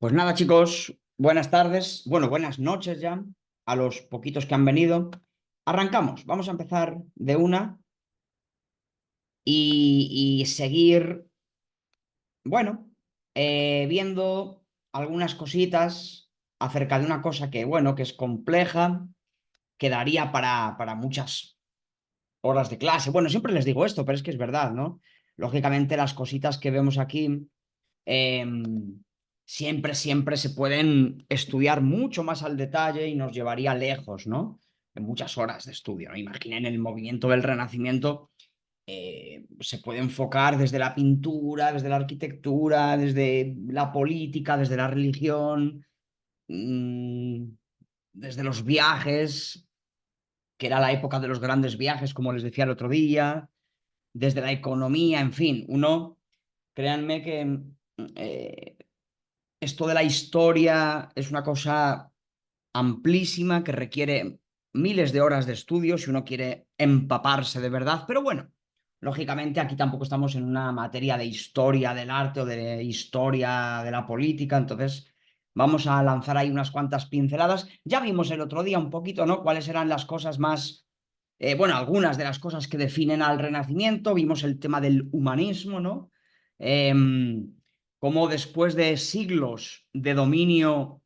Pues nada, chicos, buenas tardes, bueno, buenas noches ya, a los poquitos que han venido. Arrancamos, vamos a empezar de una y seguir, bueno, viendo algunas cositas acerca de una cosa que, bueno, que es compleja, que daría para muchas horas de clase. Bueno, siempre les digo esto, pero es que es verdad, ¿no? Lógicamente las cositas que vemos aquí siempre se pueden estudiar mucho más al detalle y nos llevaría lejos, ¿no? En muchas horas de estudio, ¿no? Imaginen el movimiento del Renacimiento, se puede enfocar desde la pintura, desde la arquitectura, desde la política, desde la religión, mm, desde los viajes, que era la época de los grandes viajes, como les decía el otro día, desde la economía, en fin, uno, créanme que eh, esto de la historia es una cosa amplísima que requiere miles de horas de estudio si uno quiere empaparse de verdad, pero bueno, lógicamente aquí tampoco estamos en una materia de historia del arte o de historia de la política, entonces vamos a lanzar ahí unas cuantas pinceladas. Ya vimos el otro día un poquito, ¿no? Cuáles eran las cosas más, bueno, algunas de las cosas que definen al Renacimiento, vimos el tema del humanismo, ¿no? Cómo después de siglos de dominio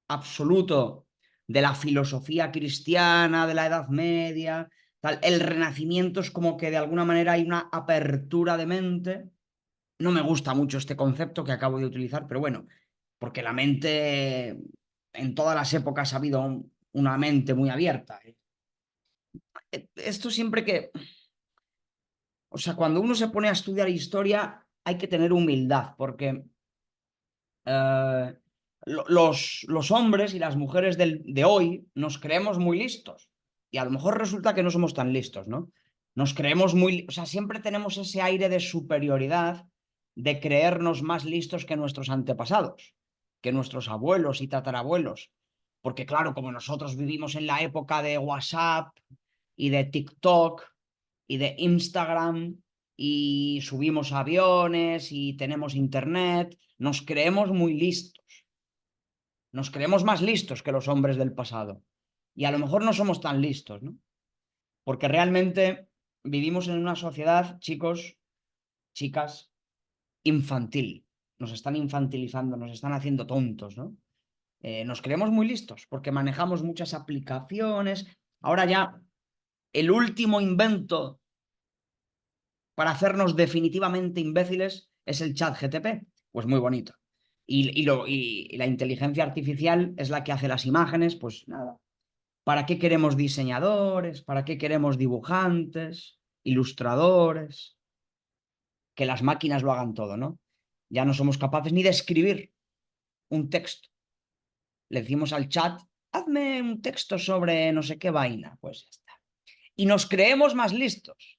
absoluto de la filosofía cristiana, de la Edad Media, tal, el Renacimiento es como que de alguna manera hay una apertura de mente. No me gusta mucho este concepto que acabo de utilizar, pero bueno, porque la mente en todas las épocas ha habido una mente muy abierta. Esto siempre que, o sea, cuando uno se pone a estudiar historia, hay que tener humildad, porque eh, los hombres y las mujeres de hoy nos creemos muy listos. Y a lo mejor resulta que no somos tan listos, ¿no? Nos creemos muy, o sea, siempre tenemos ese aire de superioridad, de creernos más listos que nuestros antepasados, que nuestros abuelos y tatarabuelos. Porque claro, como nosotros vivimos en la época de WhatsApp y de TikTok y de Instagram y subimos aviones y tenemos internet, nos creemos muy listos, nos creemos más listos que los hombres del pasado. Y a lo mejor no somos tan listos, ¿no? Porque realmente vivimos en una sociedad, chicos, chicas, infantil. Nos están infantilizando, nos están haciendo tontos, ¿no? Nos creemos muy listos porque manejamos muchas aplicaciones. Ahora ya el último invento para hacernos definitivamente imbéciles es el chat GTP. Pues muy bonito. Y la inteligencia artificial es la que hace las imágenes, pues nada. ¿Para qué queremos diseñadores? ¿Para qué queremos dibujantes? Ilustradores? Que las máquinas lo hagan todo, ¿no? Ya no somos capaces ni de escribir un texto. Le decimos al chat, hazme un texto sobre no sé qué vaina. Pues ya está. Y nos creemos más listos.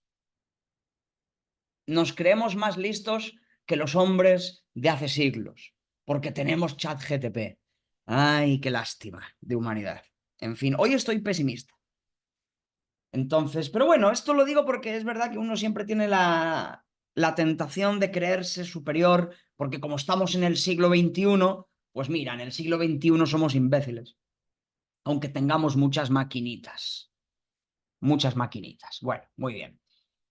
Nos creemos más listos que los hombres de hace siglos, porque tenemos chat GTP. Ay, qué lástima de humanidad. En fin, hoy estoy pesimista. Entonces, pero bueno, esto lo digo porque es verdad que uno siempre tiene la tentación de creerse superior, porque como estamos en el siglo XXI, pues mira, en el siglo XXI somos imbéciles, aunque tengamos muchas maquinitas, muchas maquinitas. Bueno, muy bien.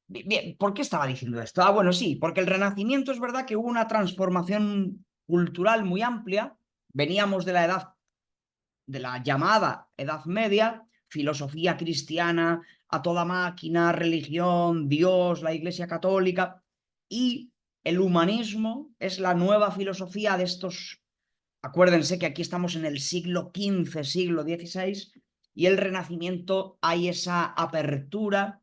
Bien, ¿por qué estaba diciendo esto? Ah, bueno, sí, porque el Renacimiento es verdad que hubo una transformación cultural muy amplia. Veníamos de la edad, de la llamada Edad Media, filosofía cristiana a toda máquina, religión, Dios, la Iglesia Católica, y el humanismo es la nueva filosofía de estos. Acuérdense que aquí estamos en el siglo XV, siglo XVI, y el Renacimiento hay esa apertura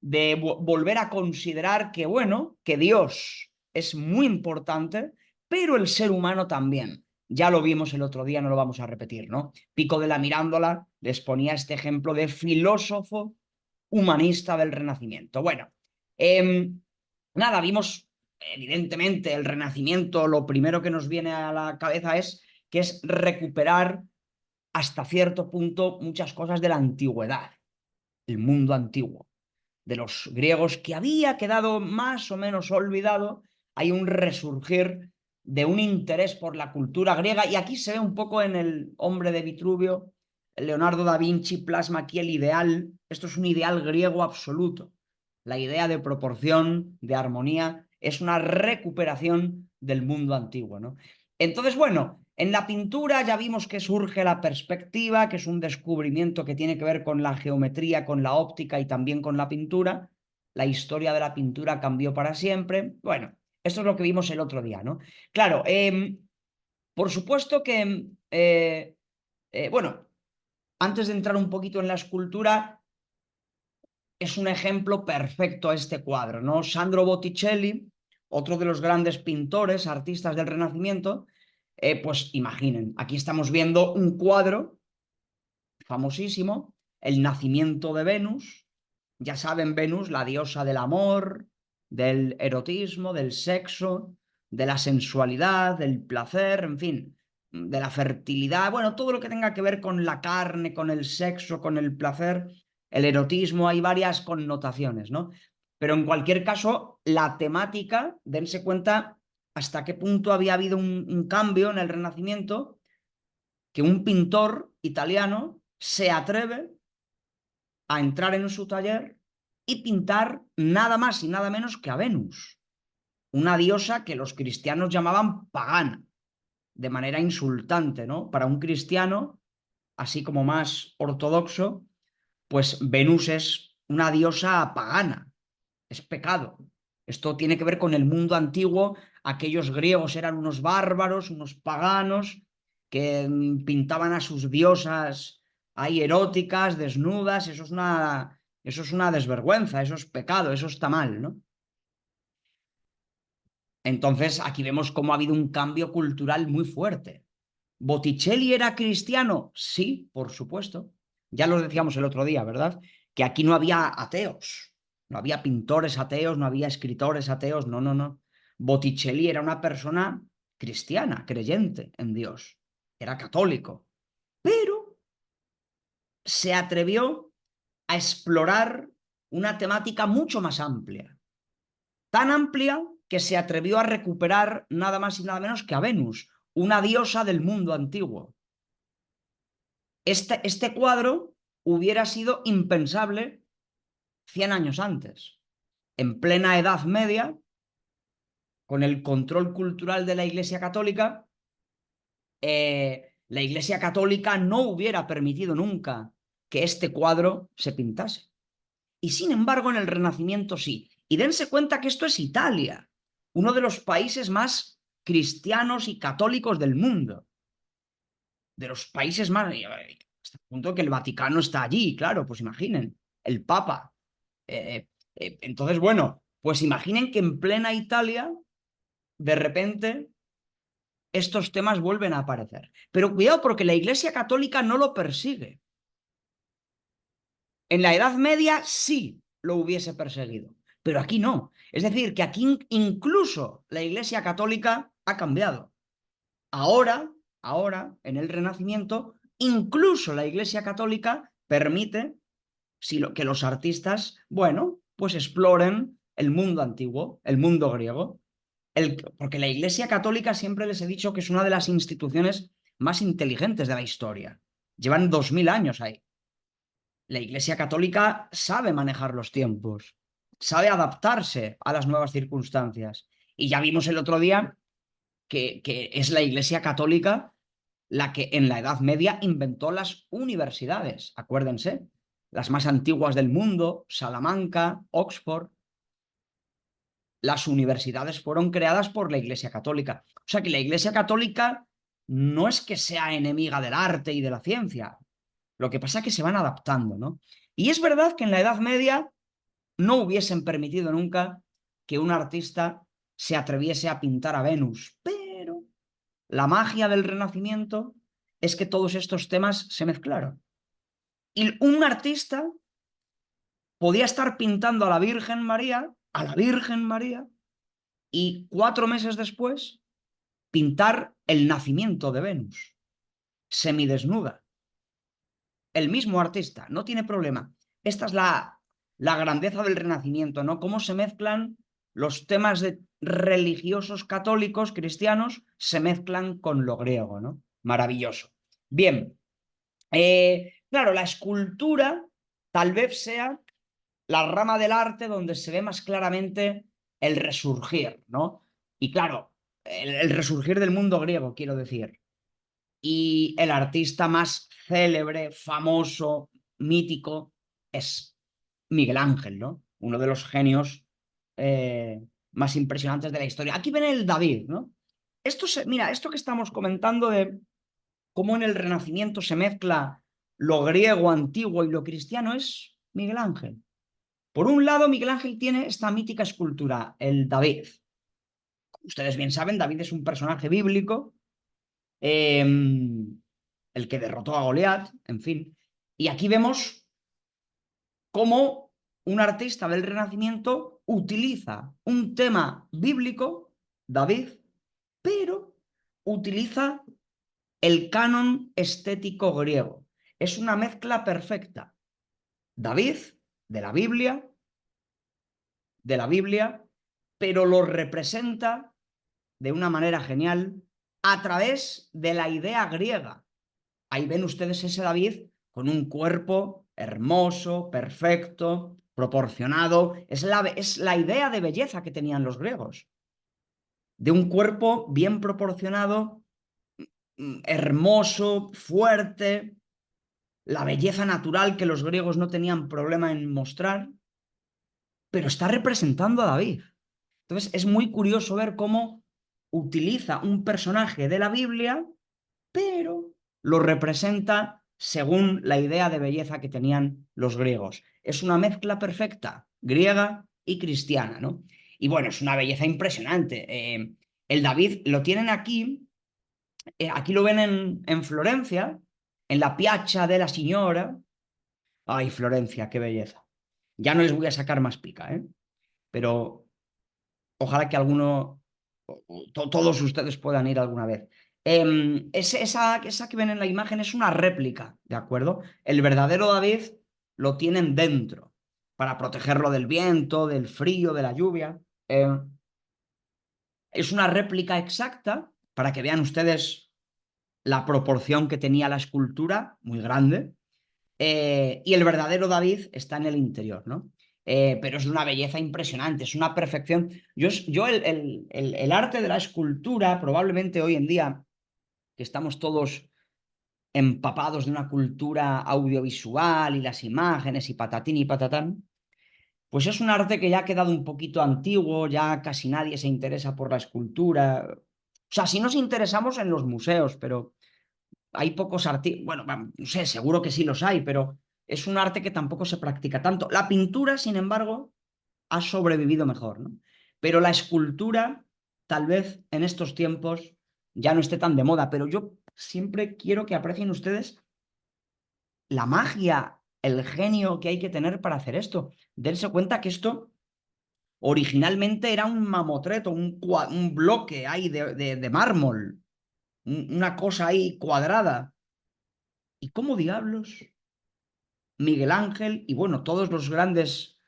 de volver a considerar que, bueno, que Dios es muy importante, pero el ser humano también. Ya lo vimos el otro día, no lo vamos a repetir, ¿no? Pico de la Mirándola les ponía este ejemplo de filósofo humanista del Renacimiento. Bueno, eh, nada, vimos, evidentemente, el Renacimiento, lo primero que nos viene a la cabeza es que es recuperar hasta cierto punto muchas cosas de la antigüedad, el mundo antiguo de los griegos que había quedado más o menos olvidado, hay un resurgir de un interés por la cultura griega, y aquí se ve un poco en el hombre de Vitruvio. Leonardo da Vinci plasma aquí el ideal, esto es un ideal griego absoluto. La idea de proporción, de armonía, es una recuperación del mundo antiguo, ¿no? Entonces, bueno, en la pintura ya vimos que surge la perspectiva, que es un descubrimiento que tiene que ver con la geometría, con la óptica y también con la pintura. La historia de la pintura cambió para siempre. Bueno, esto es lo que vimos el otro día, ¿no? Claro, por supuesto que, bueno, antes de entrar un poquito en la escultura, es un ejemplo perfecto este cuadro, ¿no? Sandro Botticelli, otro de los grandes pintores, artistas del Renacimiento, pues imaginen, aquí estamos viendo un cuadro famosísimo, El nacimiento de Venus. Ya saben, Venus, la diosa del amor, del erotismo, del sexo, de la sensualidad, del placer, en fin, de la fertilidad, bueno, todo lo que tenga que ver con la carne, con el sexo, con el placer, el erotismo, hay varias connotaciones, ¿no? Pero en cualquier caso, la temática, dense cuenta hasta qué punto había habido un cambio en el Renacimiento, que un pintor italiano se atreve a entrar en su taller y pintar nada más y nada menos que a Venus, una diosa que los cristianos llamaban pagana, de manera insultante, ¿no? Para un cristiano, así como más ortodoxo, pues Venus es una diosa pagana, es pecado. Esto tiene que ver con el mundo antiguo. Aquellos griegos eran unos bárbaros, unos paganos, que pintaban a sus diosas ahí eróticas, desnudas. Eso es una desvergüenza, eso es pecado, eso está mal, ¿no? Entonces, aquí vemos cómo ha habido un cambio cultural muy fuerte. ¿Botticelli era cristiano? Sí, por supuesto. Ya lo decíamos el otro día, ¿verdad? Que aquí no había ateos, no había pintores ateos, no había escritores ateos, no, no, no. Botticelli era una persona cristiana, creyente en Dios, era católico, pero se atrevió a explorar una temática mucho más amplia, tan amplia que se atrevió a recuperar nada más y nada menos que a Venus, una diosa del mundo antiguo. Este cuadro hubiera sido impensable 100 años antes. En plena Edad Media, con el control cultural de la Iglesia Católica, la Iglesia Católica no hubiera permitido nunca que este cuadro se pintase. Y sin embargo, en el Renacimiento sí. Y dense cuenta que esto es Italia, uno de los países más cristianos y católicos del mundo. De los países más, hasta el punto que el Vaticano está allí, claro, pues imaginen, el Papa. Entonces, bueno, pues imaginen que en plena Italia, de repente, estos temas vuelven a aparecer. Pero cuidado porque la Iglesia Católica no lo persigue. En la Edad Media sí lo hubiese perseguido, pero aquí no. Es decir, que aquí incluso la Iglesia Católica ha cambiado. Ahora, en el Renacimiento, incluso la Iglesia Católica permite que los artistas, bueno, pues exploren el mundo antiguo, el mundo griego. Porque la Iglesia Católica siempre les he dicho que es una de las instituciones más inteligentes de la historia. Llevan 2000 años ahí. La Iglesia Católica sabe manejar los tiempos, sabe adaptarse a las nuevas circunstancias. Y ya vimos el otro día que es la Iglesia Católica la que en la Edad Media inventó las universidades, acuérdense, las más antiguas del mundo, Salamanca, Oxford. Las universidades fueron creadas por la Iglesia Católica. O sea que la Iglesia Católica no es que sea enemiga del arte y de la ciencia, lo que pasa es que se van adaptando, ¿no? Y es verdad que en la Edad Media no hubiesen permitido nunca que un artista se atreviese a pintar a Venus, pero la magia del Renacimiento es que todos estos temas se mezclaron. Y un artista podía estar pintando a la Virgen María, y 4 meses después pintar el nacimiento de Venus, semidesnuda. El mismo artista, no tiene problema. Esta es la grandeza del Renacimiento, ¿no? Cómo se mezclan los temas religiosos católicos, cristianos, se mezclan con lo griego, ¿no? Maravilloso. Bien, claro, la escultura tal vez sea la rama del arte donde se ve más claramente el resurgir, ¿no? Y claro, el resurgir del mundo griego, quiero decir. Y el artista más célebre, famoso, mítico, es Miguel Ángel, ¿no? Uno de los genios más impresionantes de la historia. Aquí ven el David, ¿no? Mira, esto que estamos comentando de cómo en el Renacimiento se mezcla lo griego antiguo y lo cristiano es Miguel Ángel. Por un lado, Miguel Ángel tiene esta mítica escultura, el David. Como ustedes bien saben, David es un personaje bíblico, el que derrotó a Goliat, en fin. Y aquí vemos cómo un artista del Renacimiento utiliza un tema bíblico, David, pero utiliza el canon estético griego. Es una mezcla perfecta. David, de la Biblia, pero lo representa de una manera genial a través de la idea griega. Ahí ven ustedes ese David con un cuerpo hermoso, perfecto, proporcionado. Es la idea de belleza que tenían los griegos. De un cuerpo bien proporcionado, hermoso, fuerte, la belleza natural que los griegos no tenían problema en mostrar, pero está representando a David. Entonces es muy curioso ver cómo utiliza un personaje de la Biblia, pero lo representa según la idea de belleza que tenían los griegos. Es una mezcla perfecta, griega y cristiana, ¿no? Y bueno, es una belleza impresionante. El David lo tienen aquí, aquí lo ven en Florencia, en la Piazza de la Signora. Ay, Florencia, qué belleza. Ya no les voy a sacar más pica, ¿eh? Pero ojalá que todos ustedes puedan ir alguna vez. Esa que ven en la imagen es una réplica, ¿de acuerdo? El verdadero David lo tienen dentro para protegerlo del viento, del frío, de la lluvia. Es una réplica exacta para que vean ustedes la proporción que tenía la escultura, muy grande. Y el verdadero David está en el interior, ¿no? Pero es de una belleza impresionante, es una perfección. Yo el arte de la escultura, probablemente hoy en día, que estamos todos empapados de una cultura audiovisual y las imágenes y patatín y patatán, pues es un arte que ya ha quedado un poquito antiguo, ya casi nadie se interesa por la escultura. O sea, sí nos interesamos en los museos, pero hay pocos artistas, bueno, no sé, seguro que sí los hay, pero es un arte que tampoco se practica tanto. La pintura, sin embargo, ha sobrevivido mejor, ¿no? Pero la escultura, tal vez en estos tiempos, ya no esté tan de moda, pero yo siempre quiero que aprecien ustedes la magia, el genio que hay que tener para hacer esto. Dense cuenta que esto originalmente era un mamotreto, un bloque ahí de mármol, una cosa ahí cuadrada. ¿Y cómo diablos Miguel Ángel y bueno, todos los grandes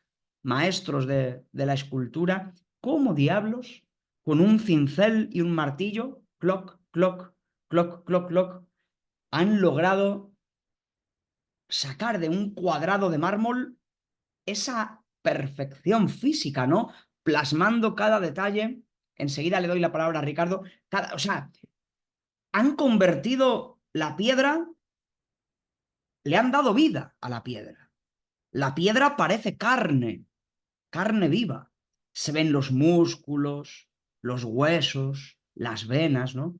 maestros de la escultura, cómo diablos, con un cincel y un martillo, cloc, cloc, cloc, cloc, cloc, han logrado sacar de un cuadrado de mármol esa perfección física, ¿no? Plasmando cada detalle. Enseguida le doy la palabra a Ricardo. O sea, han convertido la piedra, le han dado vida a la piedra. La piedra parece carne, carne viva. Se ven los músculos, los huesos, las venas, ¿no?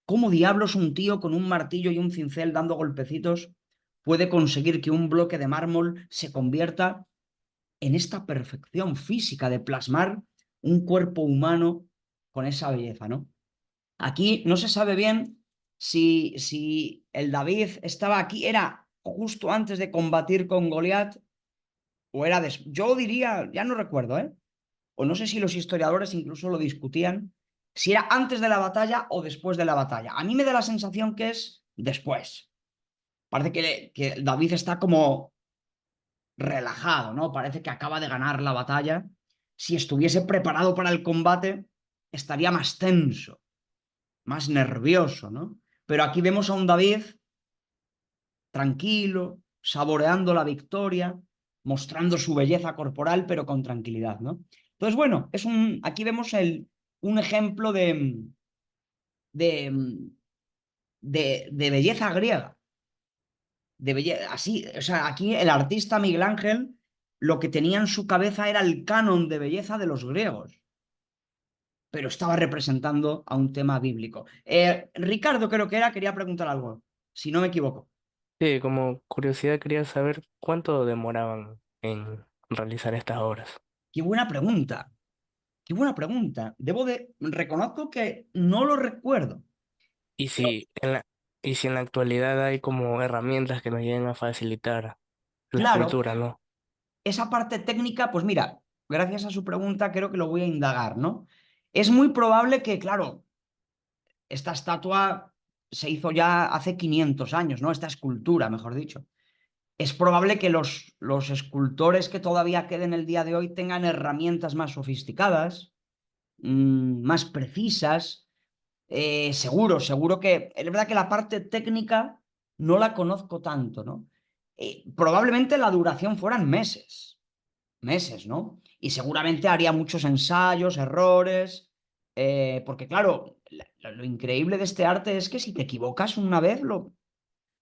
¿Cómo diablos un tío con un martillo y un cincel dando golpecitos puede conseguir que un bloque de mármol se convierta en esta perfección física de plasmar un cuerpo humano con esa belleza, ¿no? Aquí no se sabe bien si el David estaba aquí, era justo antes de combatir con Goliat o era después. Yo diría, ya no recuerdo, ¿eh? O no sé si los historiadores incluso lo discutían, si era antes de la batalla o después de la batalla. A mí me da la sensación que es después. Parece que David está como relajado, ¿no? Parece que acaba de ganar la batalla si estuviese preparado para el combate, estaría más tenso, más nervioso, ¿no? Pero aquí vemos a un David tranquilo, saboreando la victoria, mostrando su belleza corporal, pero con tranquilidad, ¿no? Entonces, bueno, aquí vemos un ejemplo de, de belleza griega. Así, o sea, aquí el artista Miguel Ángel lo que tenía en su cabeza era el canon de belleza de los griegos, pero estaba representando a un tema bíblico. Ricardo, creo que era, quería preguntar algo, si no me equivoco. Sí, como curiosidad quería saber cuánto demoraban en realizar estas obras. Qué buena pregunta, qué buena pregunta. Reconozco que no lo recuerdo, Y pero si y si en la actualidad hay como herramientas que nos lleguen a facilitar la claro, escultura, ¿no? esa parte técnica, pues mira, gracias a su pregunta creo que lo voy a indagar, ¿no? Es muy probable que, claro, esta estatua se hizo ya hace 500 años, ¿no? Esta escultura, mejor dicho. Es probable que los escultores que todavía queden el día de hoy tengan herramientas más sofisticadas, más precisas. Seguro que es verdad que la parte técnica no la conozco tanto, ¿no? Probablemente la duración fueran meses, ¿no? Y seguramente haría muchos ensayos, errores, porque claro, lo increíble de este arte es que si te equivocas una vez,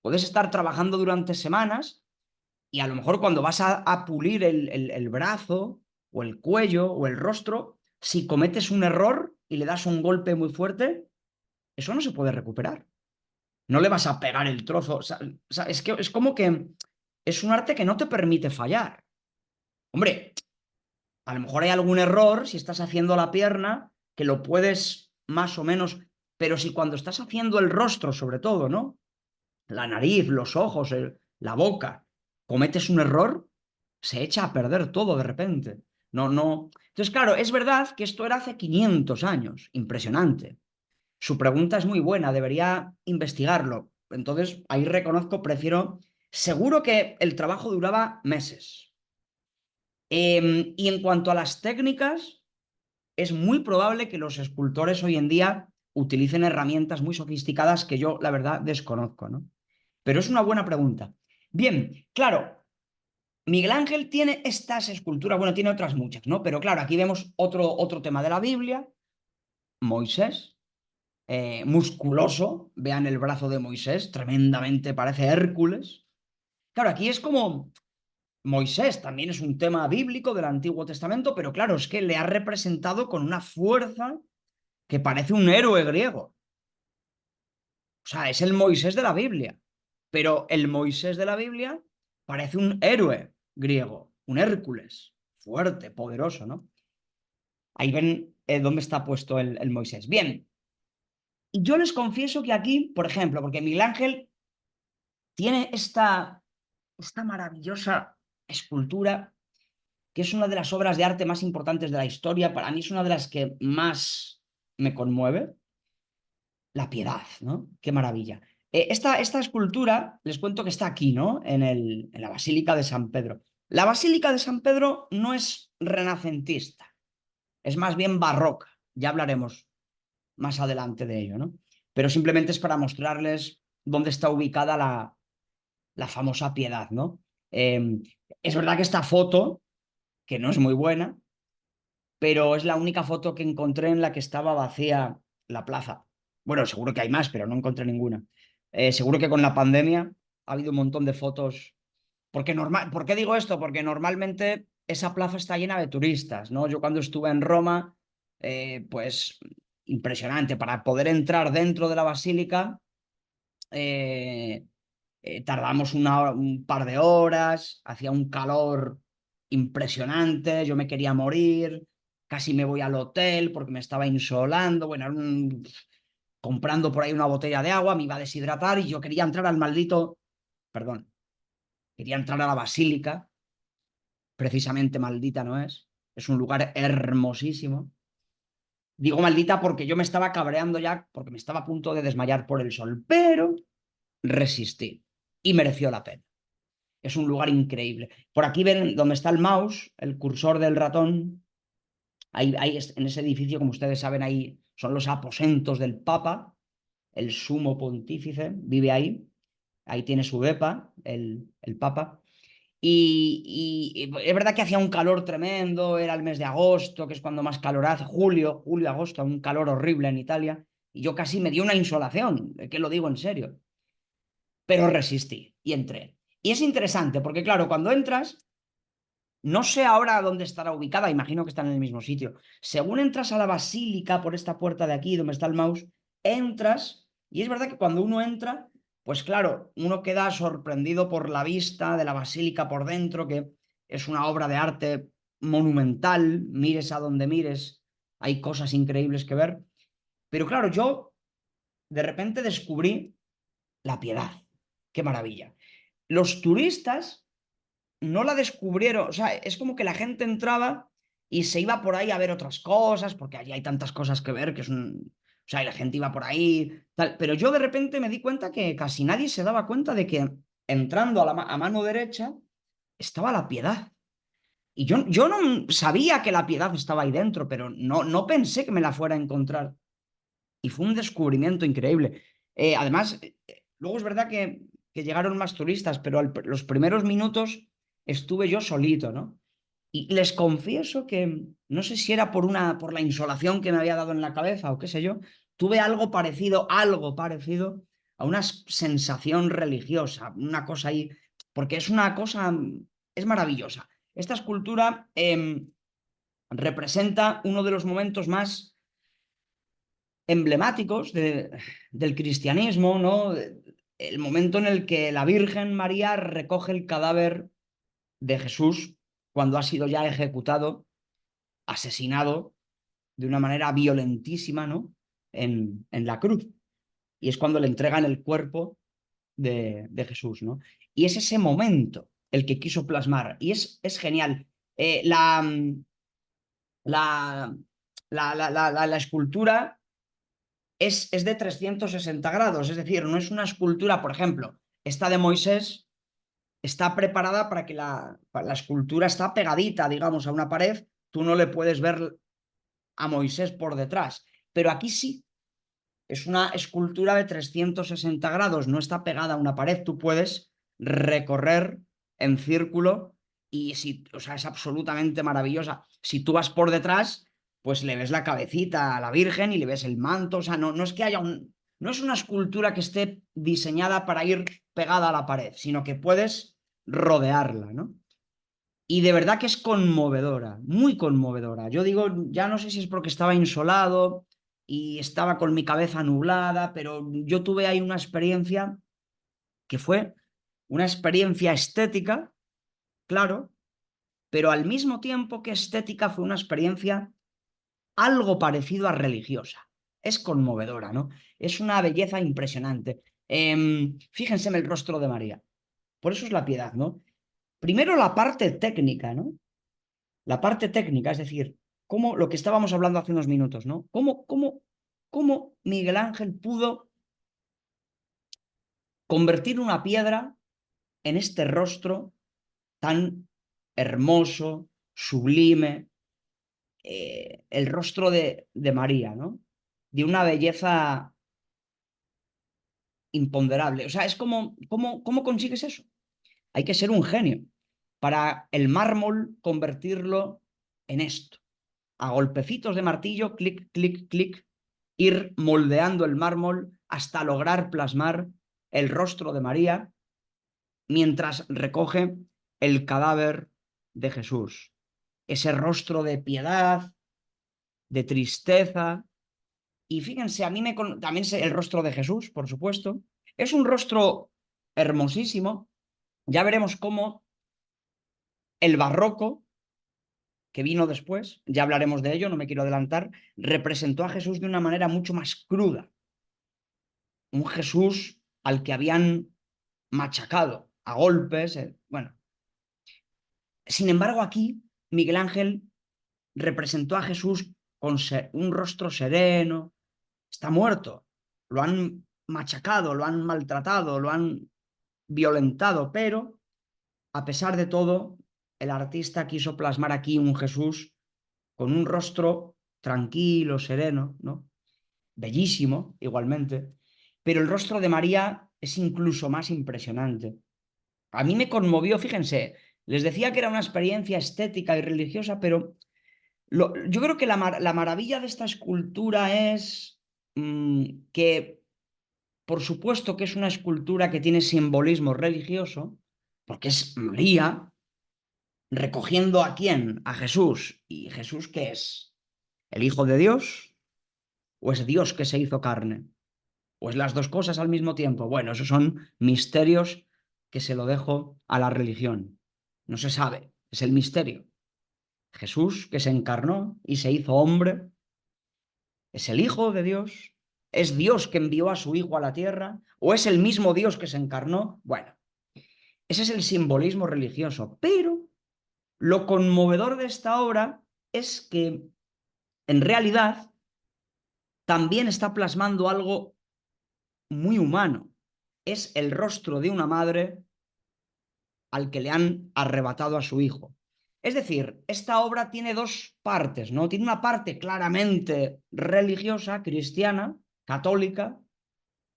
puedes estar trabajando durante semanas y a lo mejor cuando vas a pulir el brazo o el cuello o el rostro, si cometes un error y le das un golpe muy fuerte, eso no se puede recuperar. No le vas a pegar el trozo. O sea, es que es como que es un arte que no te permite fallar. Hombre, a lo mejor hay algún error si estás haciendo la pierna que lo puedes más o menos, pero si cuando estás haciendo el rostro, sobre todo, ¿no? La nariz, los ojos, la boca, cometes un error, se echa a perder todo de repente. No, no. Entonces, claro, es verdad que esto era hace 500 años, impresionante. Su pregunta es muy buena, debería investigarlo. Entonces, ahí reconozco, seguro que el trabajo duraba meses. Y en cuanto a las técnicas, es muy probable que los escultores hoy en día utilicen herramientas muy sofisticadas que yo, la verdad, desconozco, ¿no? Pero es una buena pregunta. Bien, claro, Miguel Ángel tiene estas esculturas, bueno, tiene otras muchas, ¿no? Pero claro, aquí vemos otro tema de la Biblia, Moisés, musculoso, vean el brazo de Moisés, tremendamente parece Hércules. Claro, aquí es como Moisés también es un tema bíblico del Antiguo Testamento, pero claro, es que le ha representado con una fuerza que parece un héroe griego. O sea, es el Moisés de la Biblia, pero el Moisés de la Biblia parece un héroe griego, un Hércules, fuerte, poderoso, ¿no? Ahí ven dónde está puesto el Moisés. Bien, yo les confieso que aquí, por ejemplo, porque Miguel Ángel tiene esta maravillosa escultura que es una de las obras de arte más importantes de la historia, para mí es una de las que más me conmueve, la piedad, ¿no? Qué maravilla. Esta escultura, les cuento que está aquí, ¿no? En la Basílica de San Pedro. La Basílica de San Pedro no es renacentista, es más bien barroca. Ya hablaremos más adelante de ello, ¿no? Pero simplemente es para mostrarles dónde está ubicada la famosa piedad, ¿no? Es verdad que esta foto, que no es muy buena, pero es la única foto que encontré en la que estaba vacía la plaza. Bueno, seguro que hay más, pero no encontré ninguna. Seguro que con la pandemia ha habido un montón de fotos. ¿Por qué digo esto? Porque normalmente esa plaza está llena de turistas, ¿no? Yo cuando estuve en Roma, pues impresionante. Para poder entrar dentro de la basílica, eh, tardamos un par de horas, hacía un calor impresionante, yo me quería morir, casi me voy al hotel porque me estaba insolando, bueno, comprando por ahí una botella de agua, me iba a deshidratar y yo quería entrar perdón, quería entrar a la basílica, precisamente maldita no es un lugar hermosísimo. Digo maldita porque yo me estaba cabreando ya, porque me estaba a punto de desmayar por el sol, pero resistí y mereció la pena. Es un lugar increíble. Por aquí ven donde está el mouse, el cursor del ratón. En ese edificio, como ustedes saben, ahí son los aposentos del Papa, el sumo pontífice, vive ahí. Ahí tiene su depa, el Papa. Y es verdad que hacía un calor tremendo, era el mes de agosto, que es cuando más calor hace, julio, agosto, un calor horrible en Italia. Y yo casi me dio una insolación, que lo digo en serio. Pero resistí y entré. Y es interesante, porque claro, cuando entras, no sé ahora dónde estará ubicada, imagino que está en el mismo sitio. Según entras a la basílica por esta puerta de aquí, donde está el mouse, entras, y es verdad que cuando uno entra, pues claro, uno queda sorprendido por la vista de la basílica por dentro, que es una obra de arte monumental, mires a donde mires, hay cosas increíbles que ver. Pero claro, yo de repente descubrí la piedad. Qué maravilla. Los turistas no la descubrieron, o sea, es como que la gente entraba y se iba por ahí a ver otras cosas, porque allí hay tantas cosas que ver que es un... O sea, y la gente iba por ahí, tal. Pero yo de repente me di cuenta que casi nadie se daba cuenta de que entrando a mano derecha estaba la piedad. Y yo no sabía que la piedad estaba ahí dentro, pero no pensé que me la fuera a encontrar. Y fue un descubrimiento increíble. Además, luego es verdad que llegaron más turistas, pero los primeros minutos estuve yo solito, ¿no? Y les confieso que no sé si era por la insolación que me había dado en la cabeza o qué sé yo, tuve algo parecido a una sensación religiosa, una cosa ahí, porque es una cosa, es maravillosa. Esta escultura representa uno de los momentos más emblemáticos del cristianismo, ¿no? El momento en el que la Virgen María recoge el cadáver de Jesús cuando ha sido ya ejecutado, asesinado de una manera violentísima, ¿no? En la cruz. Y es cuando le entregan el cuerpo de Jesús, ¿no? Y es ese momento el que quiso plasmar. Y es genial. La, la escultura es de 360 grados, es decir, no es una escultura, por ejemplo, esta de Moisés está preparada para que la escultura está pegadita, digamos, a una pared, tú no le puedes ver a Moisés por detrás, pero aquí sí, es una escultura de 360 grados, no está pegada a una pared, tú puedes recorrer en círculo y si, o sea, es absolutamente maravillosa. Si tú vas por detrás, pues le ves la cabecita a la Virgen y le ves el manto, o sea, no es que haya no es una escultura que esté diseñada para ir pegada a la pared, sino que puedes rodearla, ¿no? Y de verdad que es conmovedora, muy conmovedora. Yo digo, ya no sé si es porque estaba insolado y estaba con mi cabeza nublada, pero yo tuve ahí una experiencia que fue una experiencia estética, claro, pero al mismo tiempo que estética fue una experiencia algo parecido a religiosa. Es conmovedora, ¿no? Es una belleza impresionante. Fíjense en el rostro de María. Por eso es la piedad, ¿no? Primero la parte técnica, ¿no? La parte técnica, es decir, cómo lo que estábamos hablando hace unos minutos, ¿no? Cómo Miguel Ángel pudo convertir una piedra en este rostro tan hermoso, sublime, el rostro de María, ¿no? De una belleza imponderable. O sea, es como, ¿cómo consigues eso? Hay que ser un genio para el mármol convertirlo en esto. A golpecitos de martillo, clic, clic, clic, ir moldeando el mármol hasta lograr plasmar el rostro de María mientras recoge el cadáver de Jesús. Ese rostro de piedad, de tristeza. Y fíjense, a mí también sé el rostro de Jesús, por supuesto. Es un rostro hermosísimo. Ya veremos cómo el barroco que vino después, ya hablaremos de ello, no me quiero adelantar, representó a Jesús de una manera mucho más cruda. Un Jesús al que habían machacado a golpes. Bueno, sin embargo, aquí Miguel Ángel representó a Jesús con un rostro sereno. Está muerto. Lo han machacado, lo han maltratado, lo han violentado, pero a pesar de todo, el artista quiso plasmar aquí un Jesús con un rostro tranquilo, sereno, ¿no? Bellísimo, igualmente. Pero el rostro de María es incluso más impresionante. A mí me conmovió, fíjense, les decía que era una experiencia estética y religiosa, pero yo creo que la maravilla de esta escultura es que, por supuesto, que es una escultura que tiene simbolismo religioso, porque es María recogiendo ¿a quién? A Jesús. ¿Y Jesús qué es? ¿El Hijo de Dios? ¿O es Dios que se hizo carne? ¿O es las dos cosas al mismo tiempo? Bueno, esos son misterios que se lo dejo a la religión. No se sabe, es el misterio. Jesús que se encarnó y se hizo hombre, ¿es el Hijo de Dios? ¿Es Dios que envió a su Hijo a la tierra? ¿O es el mismo Dios que se encarnó? Bueno, ese es el simbolismo religioso. Pero lo conmovedor de esta obra es que, en realidad, también está plasmando algo muy humano. Es el rostro de una madre al que le han arrebatado a su hijo. Es decir, esta obra tiene dos partes, ¿no? Tiene una parte claramente religiosa, cristiana, católica,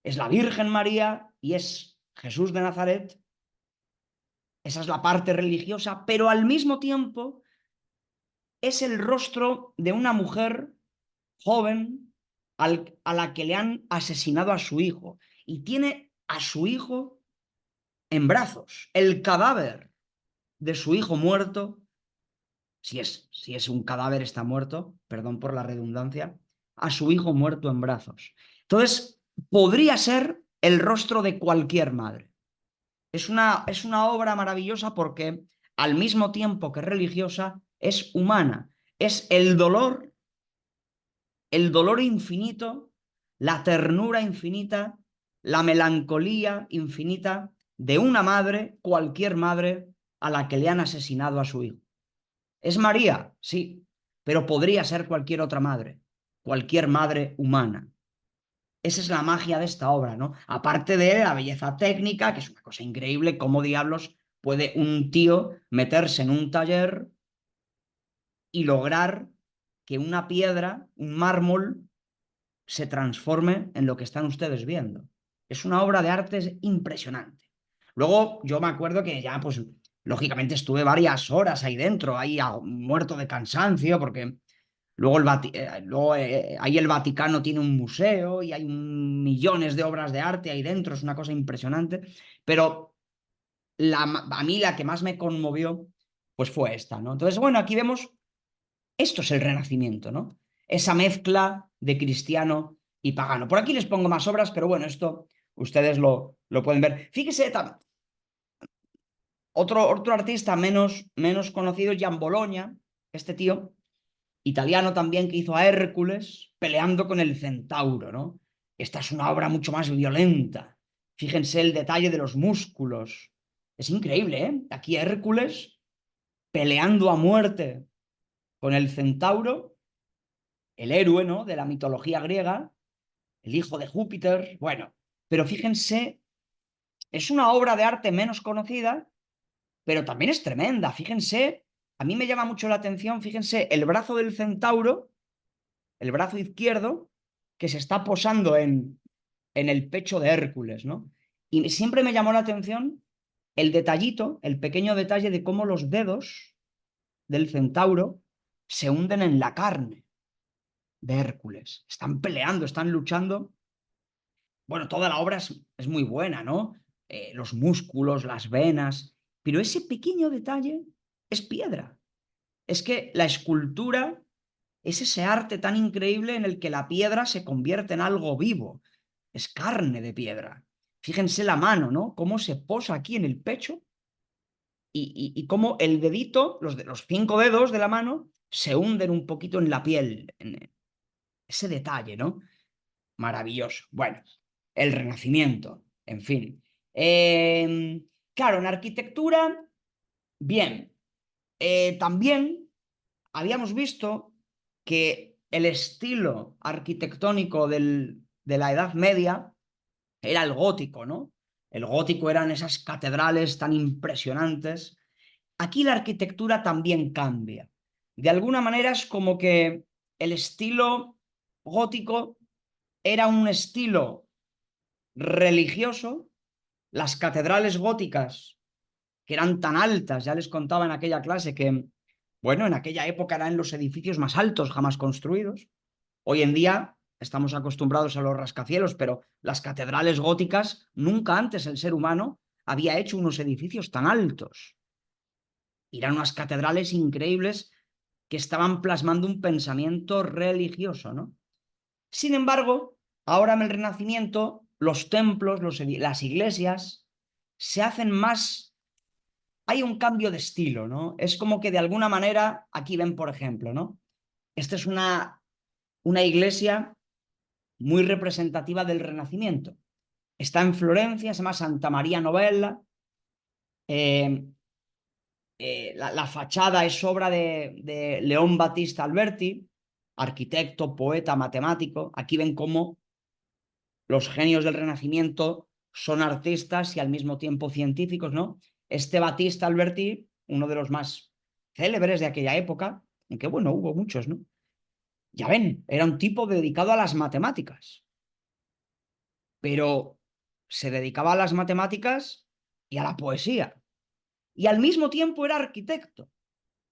es la Virgen María y es Jesús de Nazaret. Esa es la parte religiosa, pero al mismo tiempo es el rostro de una mujer joven a la que le han asesinado a su hijo y tiene a su hijo en brazos. El cadáver de su hijo muerto, si es un cadáver está muerto, perdón por la redundancia, a su hijo muerto en brazos. Entonces, podría ser el rostro de cualquier madre. Es una obra maravillosa porque al mismo tiempo que religiosa, es humana. Es el dolor infinito, la ternura infinita, la melancolía infinita de una madre, cualquier madre, a la que le han asesinado a su hijo. ¿Es María? Sí, pero podría ser cualquier otra madre, cualquier madre humana. Esa es la magia de esta obra, ¿no? Aparte de la belleza técnica, que es una cosa increíble, cómo diablos puede un tío meterse en un taller y lograr que una piedra, un mármol, se transforme en lo que están ustedes viendo. Es una obra de arte impresionante. Luego yo me acuerdo que ya, pues, lógicamente estuve varias horas ahí dentro, ahí muerto de cansancio, porque luego ahí el Vaticano tiene un museo y hay millones de obras de arte ahí dentro, es una cosa impresionante. Pero a mí la que más me conmovió, pues fue esta, ¿no? Entonces, bueno, aquí vemos, esto es el Renacimiento, ¿no? Esa mezcla de cristiano y pagano. Por aquí les pongo más obras, pero bueno, esto ustedes lo pueden ver. Fíjese, otro artista menos conocido es Gian Bologna, este tío, italiano también, que hizo a Hércules peleando con el centauro, ¿no? Esta es una obra mucho más violenta. Fíjense el detalle de los músculos. Es increíble, ¿eh? Aquí Hércules peleando a muerte con el centauro, el héroe, ¿no? De la mitología griega, el hijo de Júpiter. Bueno, pero fíjense, es una obra de arte menos conocida, pero también es tremenda. Fíjense, a mí me llama mucho la atención, fíjense, el brazo del centauro, el brazo izquierdo, que se está posando en el pecho de Hércules, ¿no? Y siempre me llamó la atención el detallito, el pequeño detalle de cómo los dedos del centauro se hunden en la carne de Hércules. Están peleando, están luchando. Bueno, toda la obra es muy buena, ¿no? Los músculos, las venas, pero ese pequeño detalle es piedra. Es que la escultura es ese arte tan increíble en el que la piedra se convierte en algo vivo. Es carne de piedra. Fíjense la mano, ¿no? Cómo se posa aquí en el pecho y cómo el dedito, los 5 dedos de la mano, se hunden un poquito en la piel. En ese detalle, ¿no? Maravilloso. Bueno, el Renacimiento, en fin. Claro, en arquitectura, bien. También habíamos visto que el estilo arquitectónico de la Edad Media era el gótico, ¿no? El gótico eran esas catedrales tan impresionantes. Aquí la arquitectura también cambia. De alguna manera es como que el estilo gótico era un estilo religioso. Las catedrales góticas, que eran tan altas, ya les contaba en aquella clase que, bueno, en aquella época eran los edificios más altos jamás construidos. Hoy en día estamos acostumbrados a los rascacielos, pero las catedrales góticas, nunca antes el ser humano había hecho unos edificios tan altos. Eran unas catedrales increíbles que estaban plasmando un pensamiento religioso, ¿no? Sin embargo, ahora en el Renacimiento, los templos, las iglesias, se hacen más. Hay un cambio de estilo, ¿no? Es como que de alguna manera, aquí ven, por ejemplo, ¿no? Esta es una iglesia muy representativa del Renacimiento. Está en Florencia, se llama Santa María Novella. Eh, la fachada es obra de León Battista Alberti, arquitecto, poeta, matemático. Aquí ven cómo los genios del Renacimiento son artistas y al mismo tiempo científicos, ¿no? Este Battista Alberti, uno de los más célebres de aquella época, aunque bueno, hubo muchos, ¿no? Ya ven, era un tipo dedicado a las matemáticas, pero se dedicaba a las matemáticas y a la poesía. Y al mismo tiempo era arquitecto.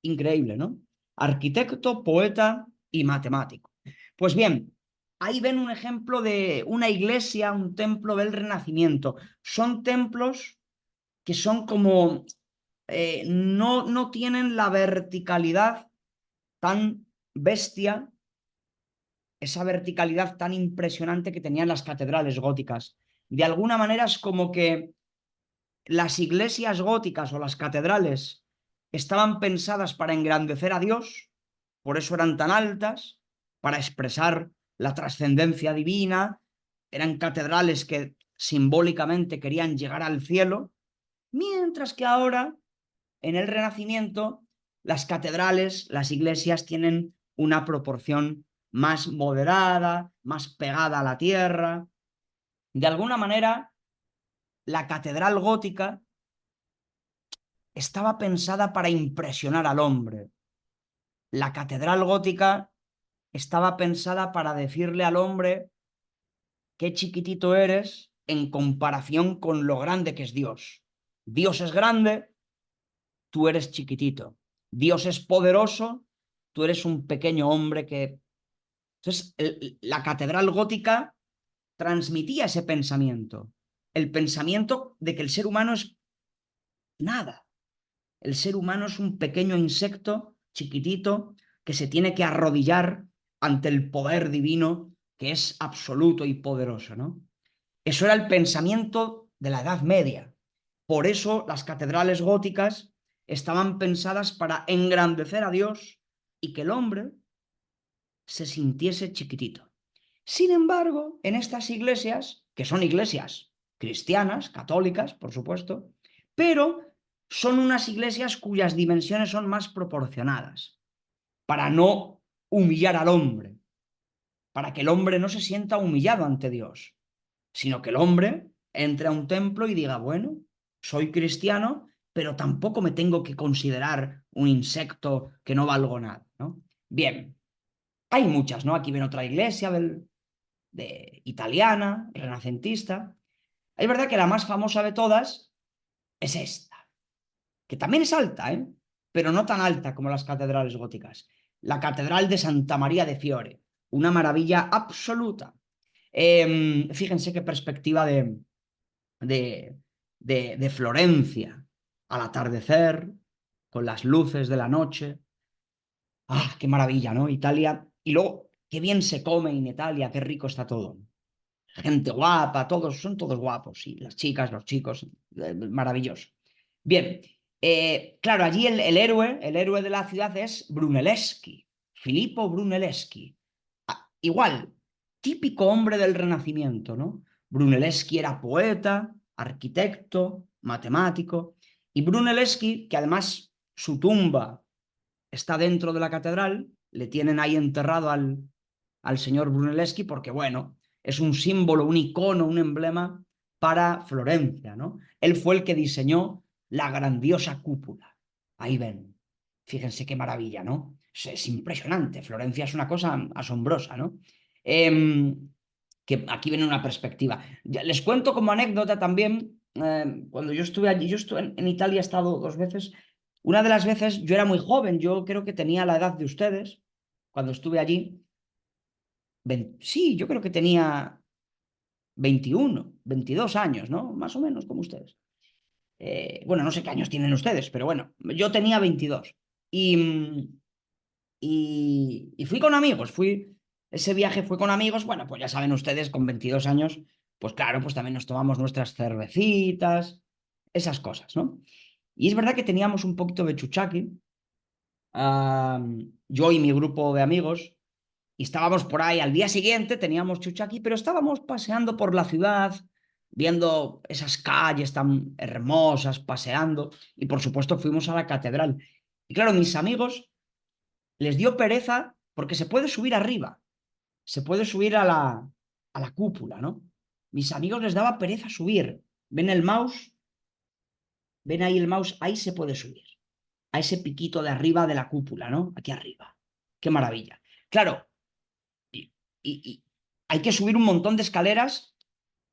Increíble, ¿no? Arquitecto, poeta y matemático. Pues bien, ahí ven un ejemplo de una iglesia, un templo del Renacimiento. Son templos que son como, no tienen la verticalidad tan bestia, esa verticalidad tan impresionante que tenían las catedrales góticas. De alguna manera es como que las iglesias góticas o las catedrales estaban pensadas para engrandecer a Dios, por eso eran tan altas, para expresar la trascendencia divina, eran catedrales que simbólicamente querían llegar al cielo, mientras que ahora, en el Renacimiento, las catedrales, las iglesias tienen una proporción más moderada, más pegada a la tierra. De alguna manera, la catedral gótica estaba pensada para impresionar al hombre. La catedral gótica estaba pensada para decirle al hombre qué chiquitito eres en comparación con lo grande que es Dios. Dios es grande, tú eres chiquitito. Dios es poderoso, tú eres un pequeño hombre que... Entonces, la catedral gótica transmitía ese pensamiento, el pensamiento de que el ser humano es nada. El ser humano es un pequeño insecto chiquitito que se tiene que arrodillar ante el poder divino que es absoluto y poderoso, ¿no? Eso era el pensamiento de la Edad Media. Por eso las catedrales góticas estaban pensadas para engrandecer a Dios y que el hombre se sintiese chiquitito. Sin embargo, en estas iglesias, que son iglesias cristianas, católicas, por supuesto, pero son unas iglesias cuyas dimensiones son más proporcionadas, para no humillar al hombre, para que el hombre no se sienta humillado ante Dios, sino que el hombre entre a un templo y diga, bueno, soy cristiano, pero tampoco me tengo que considerar un insecto que no valgo nada, ¿no? Bien, hay muchas, ¿no? Aquí ven otra iglesia italiana, renacentista. Es verdad que la más famosa de todas es esta, que también es alta, ¿eh? Pero no tan alta como las catedrales góticas. La Catedral de Santa María de Fiore, una maravilla absoluta. Fíjense qué perspectiva de, de Florencia al atardecer, con las luces de la noche. ¡Ah, qué maravilla!, ¿no? Italia. Y luego, qué bien se come en Italia, qué rico está todo. Gente guapa, todos, son todos guapos, y las chicas, los chicos, maravilloso. Bien, claro, allí el héroe de la ciudad es Brunelleschi, Filippo Brunelleschi. Igual, típico hombre del Renacimiento, ¿no? Brunelleschi era poeta, arquitecto, matemático, y Brunelleschi, que además su tumba está dentro de la catedral, le tienen ahí enterrado al señor Brunelleschi porque, bueno, es un símbolo, un icono, un emblema para Florencia, ¿no? Él fue el que diseñó la grandiosa cúpula. Ahí ven. Fíjense qué maravilla, ¿no? es impresionante. Florencia es una cosa asombrosa, ¿no? Em, que aquí viene una perspectiva. Les cuento como anécdota también, cuando yo estuve allí, yo estuve en Italia, he estado 2 veces. Una de las veces yo era muy joven, yo creo que tenía la edad de ustedes cuando estuve allí. Sí, yo creo que tenía 21, 22 años, ¿no? Más o menos como ustedes. Bueno, no sé qué años tienen ustedes, pero bueno, yo tenía 22. Y, y fui con amigos, ese viaje fue con amigos, bueno, pues ya saben ustedes, con 22 años, pues claro, pues también nos tomamos nuestras cervecitas, esas cosas, ¿no? Y es verdad que teníamos un poquito de chuchaqui, yo y mi grupo de amigos, y estábamos por ahí, al día siguiente teníamos chuchaqui, pero estábamos paseando por la ciudad, viendo esas calles tan hermosas, paseando, y por supuesto fuimos a la catedral. Y claro, mis amigos les dio pereza porque se puede subir arriba, se puede subir a la cúpula, ¿no? Mis amigos les daba pereza subir. ¿Ven el mouse? ¿Ven ahí el mouse? Ahí se puede subir. A ese piquito de arriba de la cúpula, ¿no? Aquí arriba. Qué maravilla. Claro, y, y hay que subir un montón de escaleras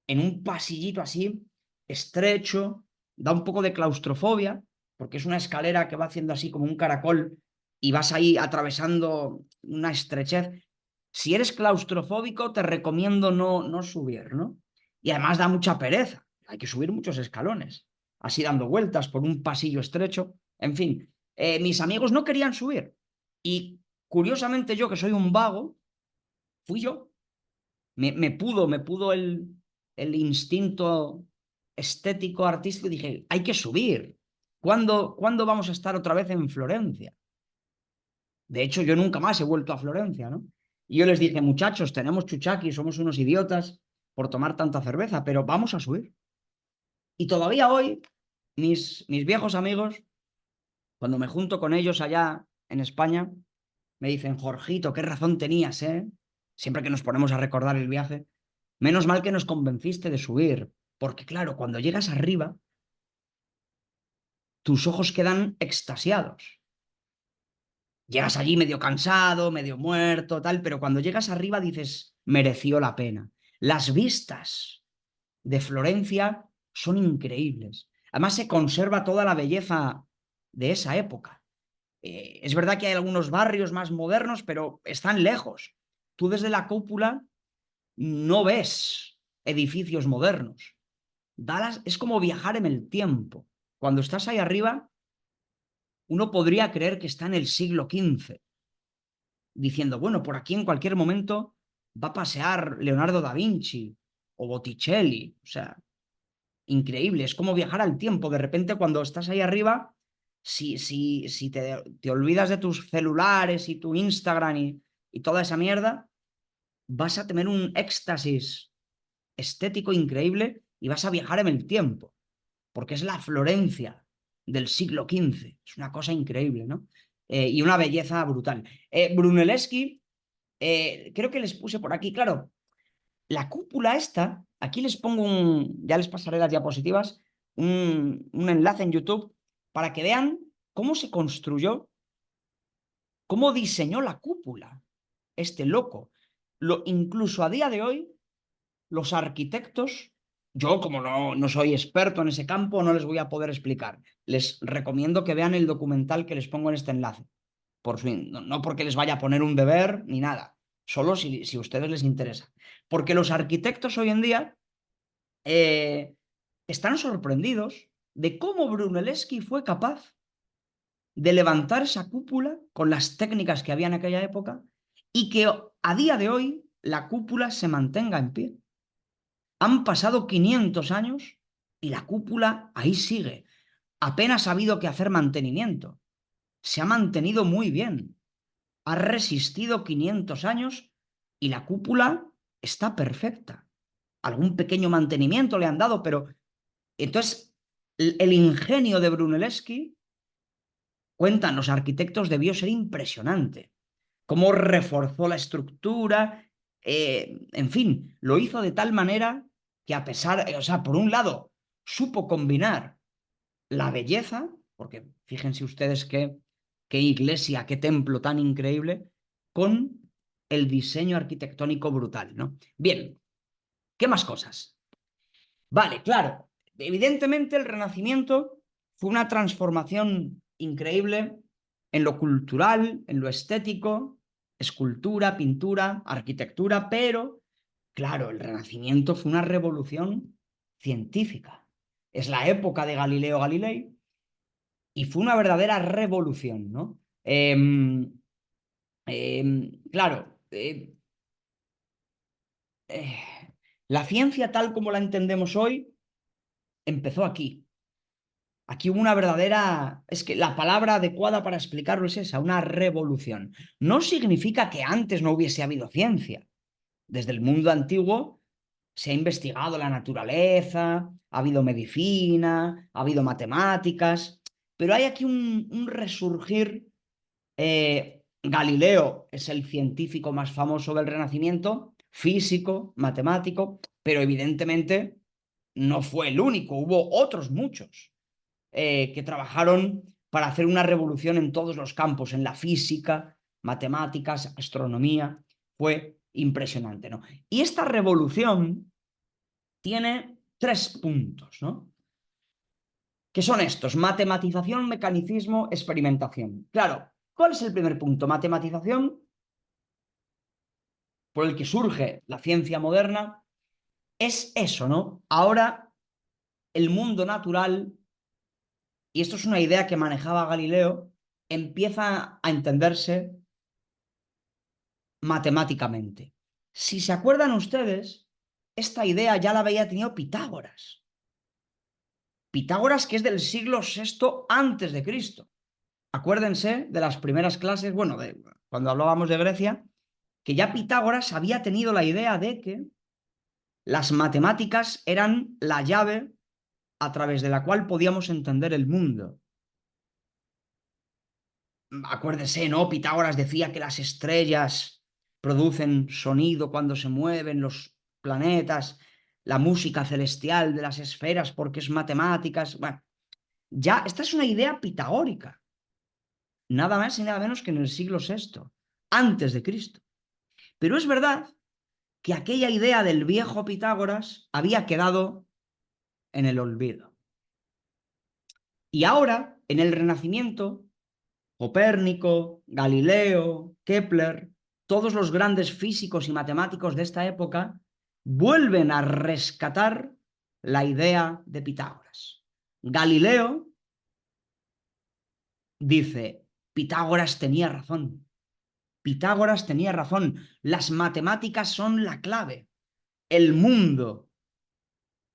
en un pasillito así, estrecho, da un poco de claustrofobia, porque es una escalera que va haciendo así como un caracol y vas ahí atravesando una estrechez. Si eres claustrofóbico, te recomiendo no subir, ¿no? Y además da mucha pereza. Hay que subir muchos escalones, así dando vueltas por un pasillo estrecho. En fin, mis amigos no querían subir. Y curiosamente yo, que soy un vago, fui yo. Me pudo el instinto estético, artístico, y dije, hay que subir. ¿Cuándo vamos a estar otra vez en Florencia? De hecho, yo nunca más he vuelto a Florencia, ¿no? Y yo les dije, muchachos, tenemos chuchaki, somos unos idiotas por tomar tanta cerveza, pero vamos a subir. Y todavía hoy, mis viejos amigos, cuando me junto con ellos allá en España, me dicen, Jorgito, qué razón tenías, ¿eh? Siempre que nos ponemos a recordar el viaje. Menos mal que nos convenciste de subir, porque claro, cuando llegas arriba, tus ojos quedan extasiados. Llegas allí medio cansado, medio muerto, tal, pero cuando llegas arriba dices, mereció la pena. Las vistas de Florencia son increíbles. Además se conserva toda la belleza de esa época. Es verdad que hay algunos barrios más modernos, pero están lejos. Tú desde la cúpula no ves edificios modernos. Dallas es como viajar en el tiempo. Cuando estás ahí arriba, uno podría creer que está en el siglo XV, diciendo, bueno, por aquí en cualquier momento va a pasear Leonardo da Vinci o Botticelli. O sea, increíble, es como viajar al tiempo. De repente, cuando estás ahí arriba, si te olvidas de tus celulares y tu Instagram y toda esa mierda, vas a tener un éxtasis estético increíble y vas a viajar en el tiempo, porque es la Florencia del siglo XV. Es una cosa increíble, ¿no? Y una belleza brutal. Brunelleschi, creo que les puse por aquí, claro, la cúpula esta, aquí les pongo ya les pasaré las diapositivas, un enlace en YouTube para que vean cómo se construyó, cómo diseñó la cúpula este loco. Incluso a día de hoy, los arquitectos, yo como no soy experto en ese campo, no les voy a poder explicar. Les recomiendo que vean el documental que les pongo en este enlace. No porque les vaya a poner un deber ni nada, solo si a ustedes les interesa. Porque los arquitectos hoy en día están sorprendidos de cómo Brunelleschi fue capaz de levantar esa cúpula con las técnicas que había en aquella época y que a día de hoy la cúpula se mantenga en pie. Han pasado 500 años y la cúpula ahí sigue. Apenas ha habido que hacer mantenimiento. Se ha mantenido muy bien. Ha resistido 500 años y la cúpula está perfecta. Algún pequeño mantenimiento le han dado, pero entonces el ingenio de Brunelleschi, cuentan los arquitectos, debió ser impresionante. Cómo reforzó la estructura, en fin, lo hizo de tal manera que a pesar, o sea, por un lado, supo combinar la belleza, porque fíjense ustedes que qué iglesia, qué templo tan increíble, con el diseño arquitectónico brutal, ¿no? Bien, ¿qué más cosas? Vale, claro, evidentemente el Renacimiento fue una transformación increíble en lo cultural, en lo estético, escultura, pintura, arquitectura, pero, claro, el Renacimiento fue una revolución científica. Es la época de Galileo Galilei y fue una verdadera revolución, ¿no? Claro, eh, la ciencia tal como la entendemos hoy empezó aquí. Aquí hubo una verdadera, es que la palabra adecuada para explicarlo es esa, una revolución. No significa que antes no hubiese habido ciencia. Desde el mundo antiguo se ha investigado la naturaleza, ha habido medicina, ha habido matemáticas, pero hay aquí un resurgir. Galileo es el científico más famoso del Renacimiento, físico, matemático, pero evidentemente no fue el único, hubo otros muchos que trabajaron para hacer una revolución en todos los campos, en la física, matemáticas, astronomía. Fue impresionante, ¿no? Y esta revolución tiene tres puntos, ¿no? Que son estos: matematización, mecanicismo, experimentación. Claro, ¿cuál es el primer punto? Matematización, por el que surge la ciencia moderna, es eso, ¿no? Ahora el mundo natural, y esto es una idea que manejaba Galileo, empieza a entenderse matemáticamente. Si se acuerdan ustedes, esta idea ya la había tenido Pitágoras. Pitágoras, que es del siglo VI antes de Cristo. Acuérdense de las primeras clases, bueno, de cuando hablábamos de Grecia, que ya Pitágoras había tenido la idea de que las matemáticas eran la llave a través de la cual podíamos entender el mundo. Acuérdense, ¿no? Pitágoras decía que las estrellas producen sonido cuando se mueven, los planetas, la música celestial de las esferas, porque es matemáticas. Bueno, ya, esta es una idea pitagórica, nada más y nada menos que en el siglo VI, antes de Cristo. Pero es verdad que aquella idea del viejo Pitágoras había quedado en el olvido. Y ahora, en el Renacimiento, Copérnico, Galileo, Kepler, todos los grandes físicos y matemáticos de esta época vuelven a rescatar la idea de Pitágoras. Galileo dice: Pitágoras tenía razón. Pitágoras tenía razón. Las matemáticas son la clave. El mundo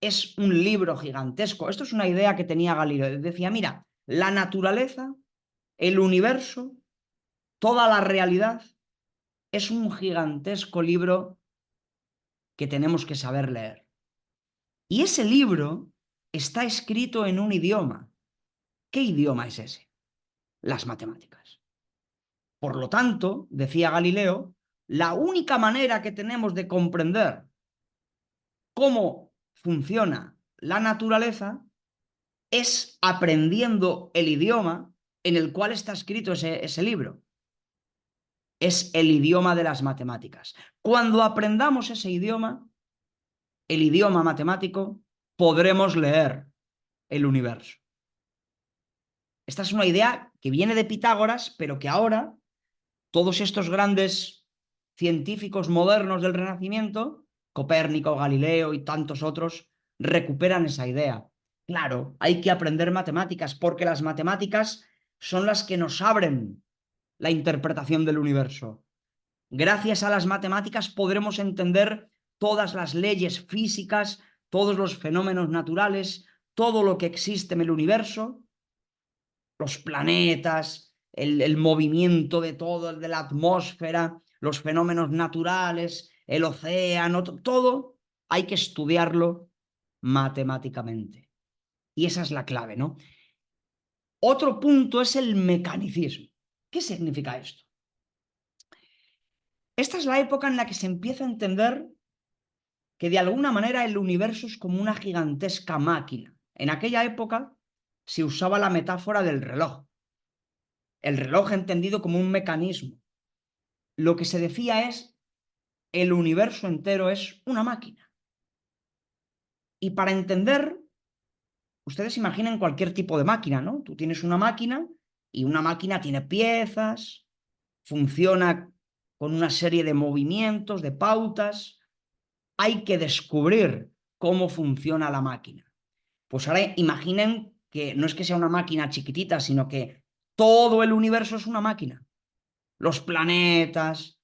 es un libro gigantesco. Esto es una idea que tenía Galileo. Decía: mira, la naturaleza, el universo, toda la realidad es un gigantesco libro que tenemos que saber leer. Y ese libro está escrito en un idioma. ¿Qué idioma es ese? Las matemáticas. Por lo tanto, decía Galileo, la única manera que tenemos de comprender cómo funciona la naturaleza es aprendiendo el idioma en el cual está escrito ese libro. Es el idioma de las matemáticas. Cuando aprendamos ese idioma, el idioma matemático, podremos leer el universo. Esta es una idea que viene de Pitágoras, pero que ahora todos estos grandes científicos modernos del Renacimiento, Copérnico, Galileo y tantos otros, recuperan esa idea. Claro, hay que aprender matemáticas porque las matemáticas son las que nos abren la interpretación del universo. Gracias a las matemáticas podremos entender todas las leyes físicas, todos los fenómenos naturales, todo lo que existe en el universo, los planetas, el movimiento de todo, de la atmósfera, los fenómenos naturales, el océano, todo hay que estudiarlo matemáticamente. Y esa es la clave, ¿no? Otro punto es el mecanicismo. ¿Qué significa esto? Esta es la época en la que se empieza a entender que de alguna manera el universo es como una gigantesca máquina. En aquella época se usaba la metáfora del reloj. el reloj entendido como un mecanismo. Lo que se decía es, el universo entero es una máquina. Y para entender, ustedes imaginen cualquier tipo de máquina, ¿no? Tú tienes una máquina y una máquina tiene piezas, funciona con una serie de movimientos, de pautas. Hay que descubrir cómo funciona la máquina. Pues ahora imaginen que no es que sea una máquina chiquitita, sino que todo el universo es una máquina. Los planetas,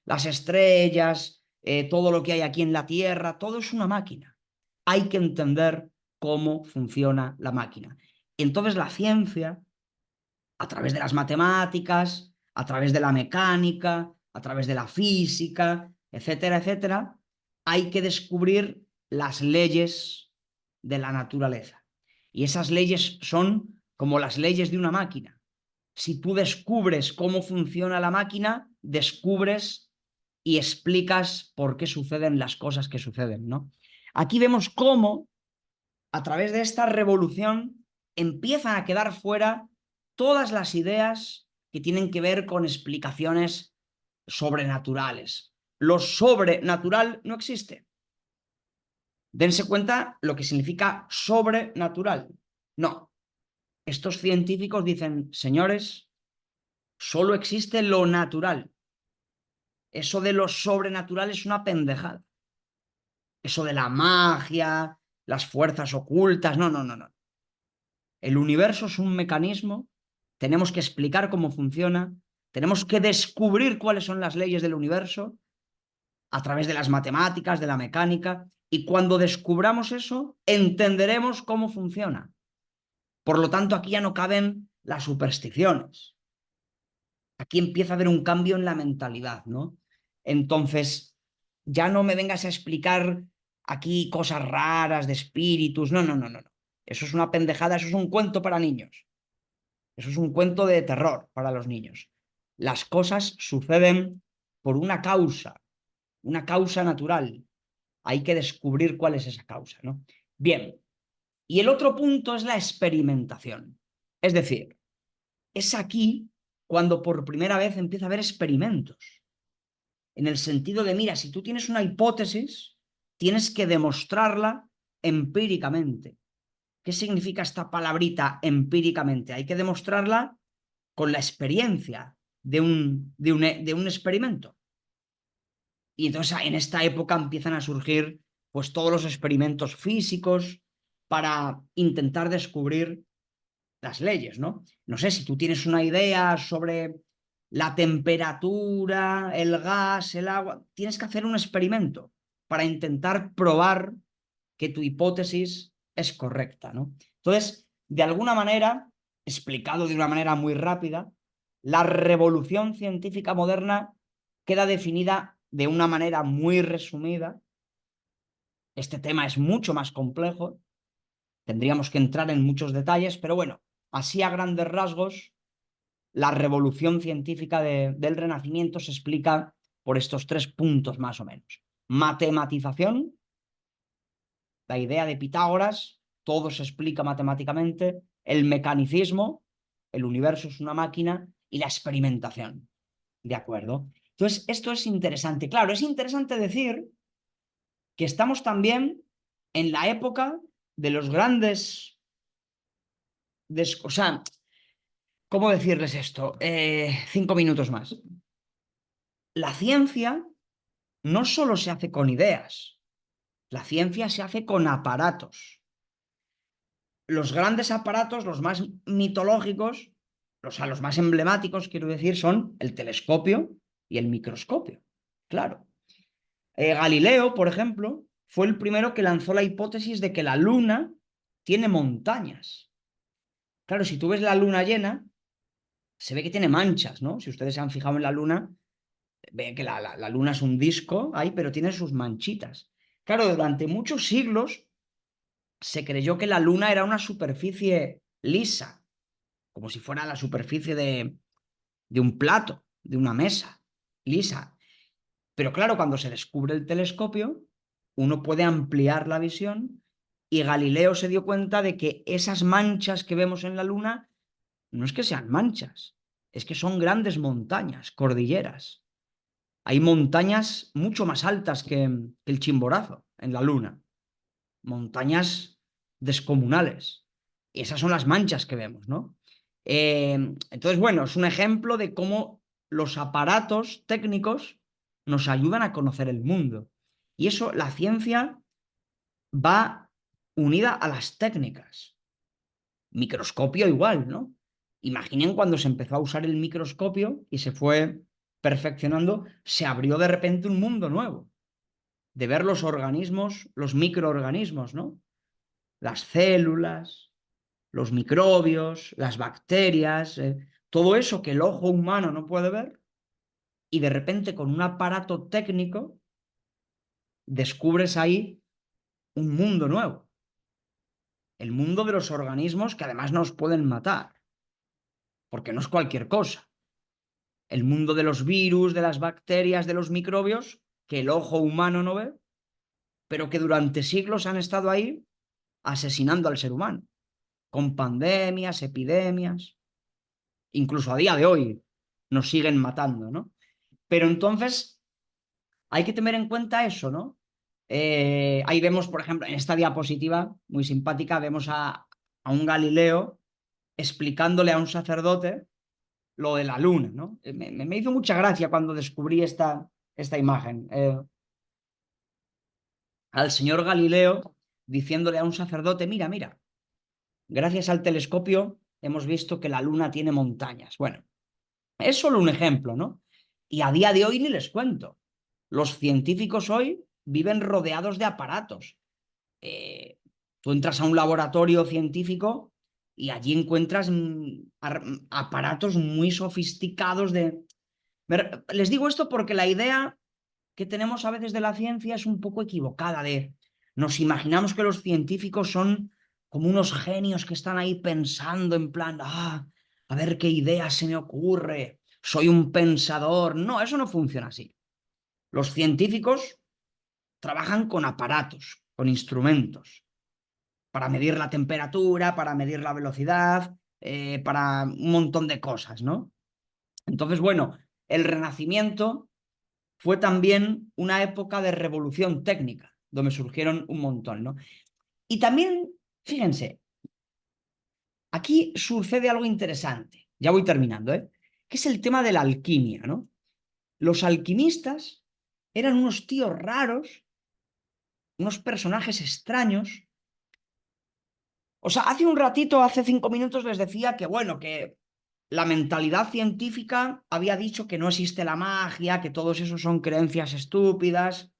las estrellas, todo lo que hay aquí en la Tierra, todo es una máquina. Hay que entender cómo funciona la máquina. Entonces la ciencia, a través de las matemáticas, a través de la mecánica, a través de la física, etcétera, etcétera, hay que descubrir las leyes de la naturaleza. Y esas leyes son como las leyes de una máquina. Si tú descubres cómo funciona la máquina, descubres y explicas por qué suceden las cosas que suceden, ¿no? Aquí vemos cómo, a través de esta revolución, empiezan a quedar fuera todas las ideas que tienen que ver con explicaciones sobrenaturales. Lo sobrenatural no existe. Dense cuenta lo que significa sobrenatural. No, estos científicos dicen, señores, solo existe lo natural. Eso de lo sobrenatural es una pendejada. Eso de la magia, las fuerzas ocultas, no, no, no, no. El universo es un mecanismo, tenemos que explicar cómo funciona, tenemos que descubrir cuáles son las leyes del universo a través de las matemáticas, de la mecánica, y cuando descubramos eso, entenderemos cómo funciona. Por lo tanto, aquí ya no caben las supersticiones. Aquí empieza a haber un cambio en la mentalidad, ¿no? Entonces, ya no me vengas a explicar aquí cosas raras de espíritus. No, no, no, no, no. Eso es una pendejada, eso es un cuento para niños. Eso es un cuento de terror para los niños. Las cosas suceden por una causa natural. Hay que descubrir cuál es esa causa, ¿no? Bien, y el otro punto es la experimentación. Es decir, es aquí cuando por primera vez empieza a haber experimentos. En el sentido de, mira, si tú tienes una hipótesis, tienes que demostrarla empíricamente. ¿Qué significa esta palabrita empíricamente? Hay que demostrarla con la experiencia de un experimento. Y entonces en esta época empiezan a surgir pues todos los experimentos físicos para intentar descubrir las leyes, ¿no? No sé si tú tienes una idea sobre la temperatura, el gas, el agua, tienes que hacer un experimento para intentar probar que tu hipótesis es correcta, ¿no? Entonces, de alguna manera, explicado de una manera muy rápida, la revolución científica moderna queda definida de una manera muy resumida. Este tema es mucho más complejo, tendríamos que entrar en muchos detalles, pero bueno, así a grandes rasgos, la revolución científica del Renacimiento se explica por estos tres puntos más o menos. Matematización, la idea de Pitágoras, todo se explica matemáticamente, el mecanicismo, el universo es una máquina, y la experimentación. ¿De acuerdo? Entonces, esto es interesante. Claro, es interesante decir que estamos también en la época de los grandes... O sea, ¿cómo decirles esto? 5 minutos más. La ciencia no solo se hace con ideas, la ciencia se hace con aparatos. Los grandes aparatos, los más mitológicos, o sea, los más emblemáticos, quiero decir, son el telescopio y el microscopio. Claro. Galileo, por ejemplo, fue el primero que lanzó la hipótesis de que la luna tiene montañas. Claro, si tú ves la luna llena, se ve que tiene manchas, ¿no? Si ustedes se han fijado en la luna, ve que la luna es un disco ahí, pero tiene sus manchitas. Claro, durante muchos siglos se creyó que la luna era una superficie lisa, como si fuera la superficie de un plato, de una mesa, lisa. Pero claro, cuando se descubre el telescopio, uno puede ampliar la visión y Galileo se dio cuenta de que esas manchas que vemos en la luna no es que sean manchas, es que son grandes montañas, cordilleras. Hay montañas mucho más altas que el Chimborazo en la Luna, montañas descomunales. Y esas son las manchas que vemos, ¿no? Entonces, bueno, es un ejemplo de cómo los aparatos técnicos nos ayudan a conocer el mundo. Y eso, la ciencia va unida a las técnicas. Microscopio igual, ¿no? Imaginen cuando se empezó a usar el microscopio y se fue perfeccionando, se abrió de repente un mundo nuevo, de ver los organismos, los microorganismos, ¿no? Las células, los microbios, las bacterias, todo eso que el ojo humano no puede ver, y de repente con un aparato técnico descubres ahí un mundo nuevo, el mundo de los organismos que además nos pueden matar, porque no es cualquier cosa. El mundo de los virus, de las bacterias, de los microbios, que el ojo humano no ve, pero que durante siglos han estado ahí asesinando al ser humano, con pandemias, epidemias, incluso a día de hoy nos siguen matando, ¿no? Pero entonces hay que tener en cuenta eso, ¿no? Ahí vemos, por ejemplo, en esta diapositiva muy simpática, vemos a un Galileo explicándole a un sacerdote lo de la luna, ¿no? Me hizo mucha gracia cuando descubrí esta imagen. Al señor Galileo diciéndole a un sacerdote, mira, mira, gracias al telescopio hemos visto que la luna tiene montañas. Bueno, es solo un ejemplo, ¿no? Y a día de hoy ni les cuento. Los científicos hoy viven rodeados de aparatos. Eh, Tú entras a un laboratorio científico y allí encuentras aparatos muy sofisticados de... Les digo esto porque la idea que tenemos a veces de la ciencia es un poco equivocada de nos imaginamos que los científicos son como unos genios que están ahí pensando en plan, a ver qué idea se me ocurre, soy un pensador. No, eso no funciona así. Los científicos trabajan con aparatos, con instrumentos, para medir la temperatura, para medir la velocidad, para un montón de cosas, ¿no? Entonces, bueno, el Renacimiento fue también una época de revolución técnica, donde surgieron un montón, ¿no? Y también, fíjense, aquí sucede algo interesante, ya voy terminando, ¿eh? Que es el tema de la alquimia, ¿no? Los alquimistas eran unos tíos raros, unos personajes extraños. O sea, hace un ratito, hace 5 minutos les decía que, bueno, que la mentalidad científica había dicho que no existe la magia, que todos esos son creencias estúpidas,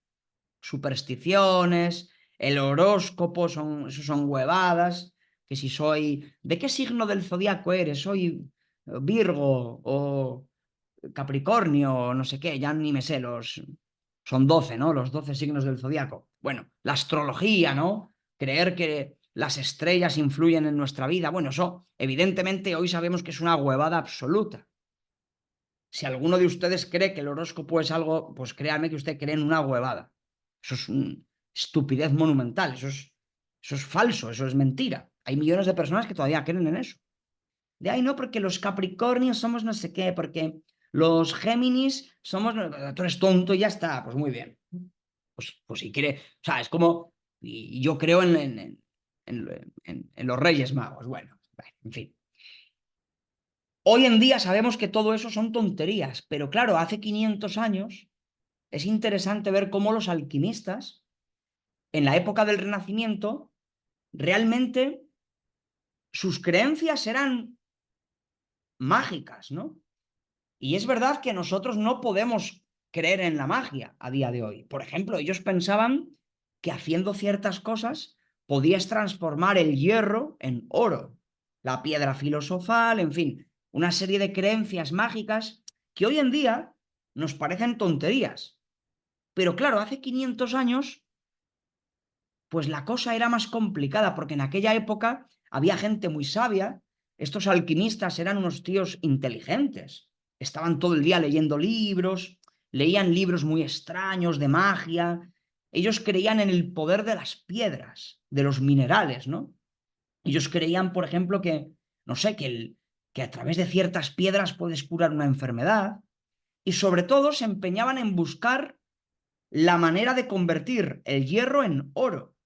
supersticiones, el horóscopo, eso son huevadas, que si soy, ¿de qué signo del zodiaco eres? Soy Virgo o Capricornio o no sé qué, ya ni me sé, son 12, ¿no? Los 12 signos del zodiaco. Bueno, la astrología, ¿no? Creer que las estrellas influyen en nuestra vida. Bueno, eso evidentemente hoy sabemos que es una huevada absoluta. Si alguno de ustedes cree que el horóscopo es algo, pues créanme que usted cree en una huevada. Eso es una estupidez monumental, eso es falso, eso es mentira. Hay millones de personas que todavía creen en eso. De ahí no, porque los Capricornios somos no sé qué, porque los Géminis somos, tú eres tonto y ya está, pues muy bien. Pues si quiere, o sea, es como, y yo creo en los Reyes Magos, bueno, en fin. Hoy en día sabemos que todo eso son tonterías, pero claro, hace 500 años es interesante ver cómo los alquimistas, en la época del Renacimiento, realmente sus creencias eran mágicas, ¿no? Y es verdad que nosotros no podemos creer en la magia a día de hoy. Por ejemplo, ellos pensaban que haciendo ciertas cosas podías transformar el hierro en oro, la piedra filosofal, en fin, una serie de creencias mágicas que hoy en día nos parecen tonterías. Pero claro, hace 500 años pues la cosa era más complicada, porque en aquella época había gente muy sabia, estos alquimistas eran unos tíos inteligentes, estaban todo el día leyendo libros, leían libros muy extraños de magia, ellos creían en el poder de las piedras, de los minerales, ¿no? Ellos creían, por ejemplo, que, no sé, que a través de ciertas piedras puedes curar una enfermedad, y sobre todo se empeñaban en buscar la manera de convertir el hierro en oro.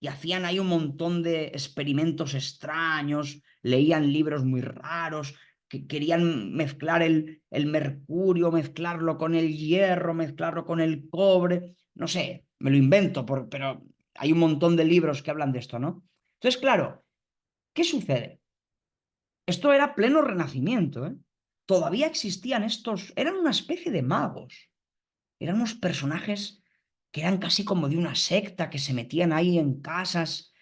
Y hacían ahí un montón de experimentos extraños, leían libros muy raros, que querían mezclar el mercurio, mezclarlo con el hierro, mezclarlo con el cobre, no sé, me lo invento, pero hay un montón de libros que hablan de esto, ¿no? Entonces, claro, ¿qué sucede? Esto era pleno renacimiento, ¿eh? Todavía existían estos, eran una especie de magos, eran unos personajes que eran casi como de una secta, que se metían ahí en casas,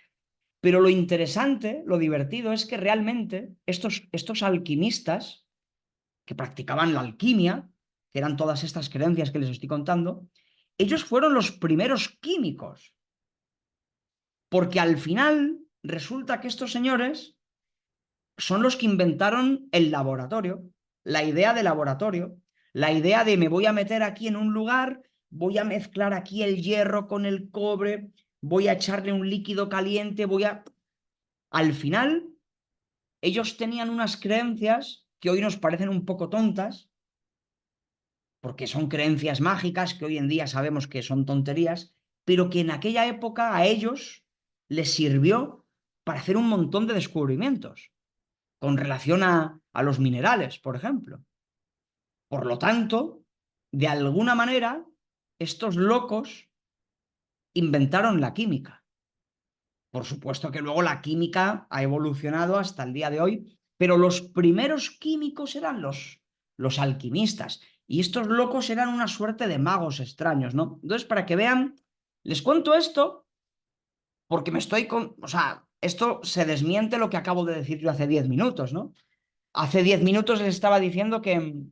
pero lo interesante, lo divertido es que realmente estos alquimistas que practicaban la alquimia, que eran todas estas creencias que les estoy contando, ellos fueron los primeros químicos, porque al final resulta que estos señores son los que inventaron el laboratorio, la idea de laboratorio, la idea de me voy a meter aquí en un lugar, voy a mezclar aquí el hierro con el cobre, voy a echarle un líquido caliente, voy a... Al final, ellos tenían unas creencias que hoy nos parecen un poco tontas, porque son creencias mágicas que hoy en día sabemos que son tonterías, pero que en aquella época a ellos les sirvió para hacer un montón de descubrimientos con relación a los minerales, por ejemplo. Por lo tanto, de alguna manera, estos locos inventaron la química. Por supuesto que luego la química ha evolucionado hasta el día de hoy, pero los primeros químicos eran los alquimistas. Y estos locos eran una suerte de magos extraños, ¿no? Entonces, para que vean, les cuento esto porque me estoy con... O sea, esto se desmiente lo que acabo de decir yo hace 10 minutos, ¿no? Hace 10 minutos les estaba diciendo que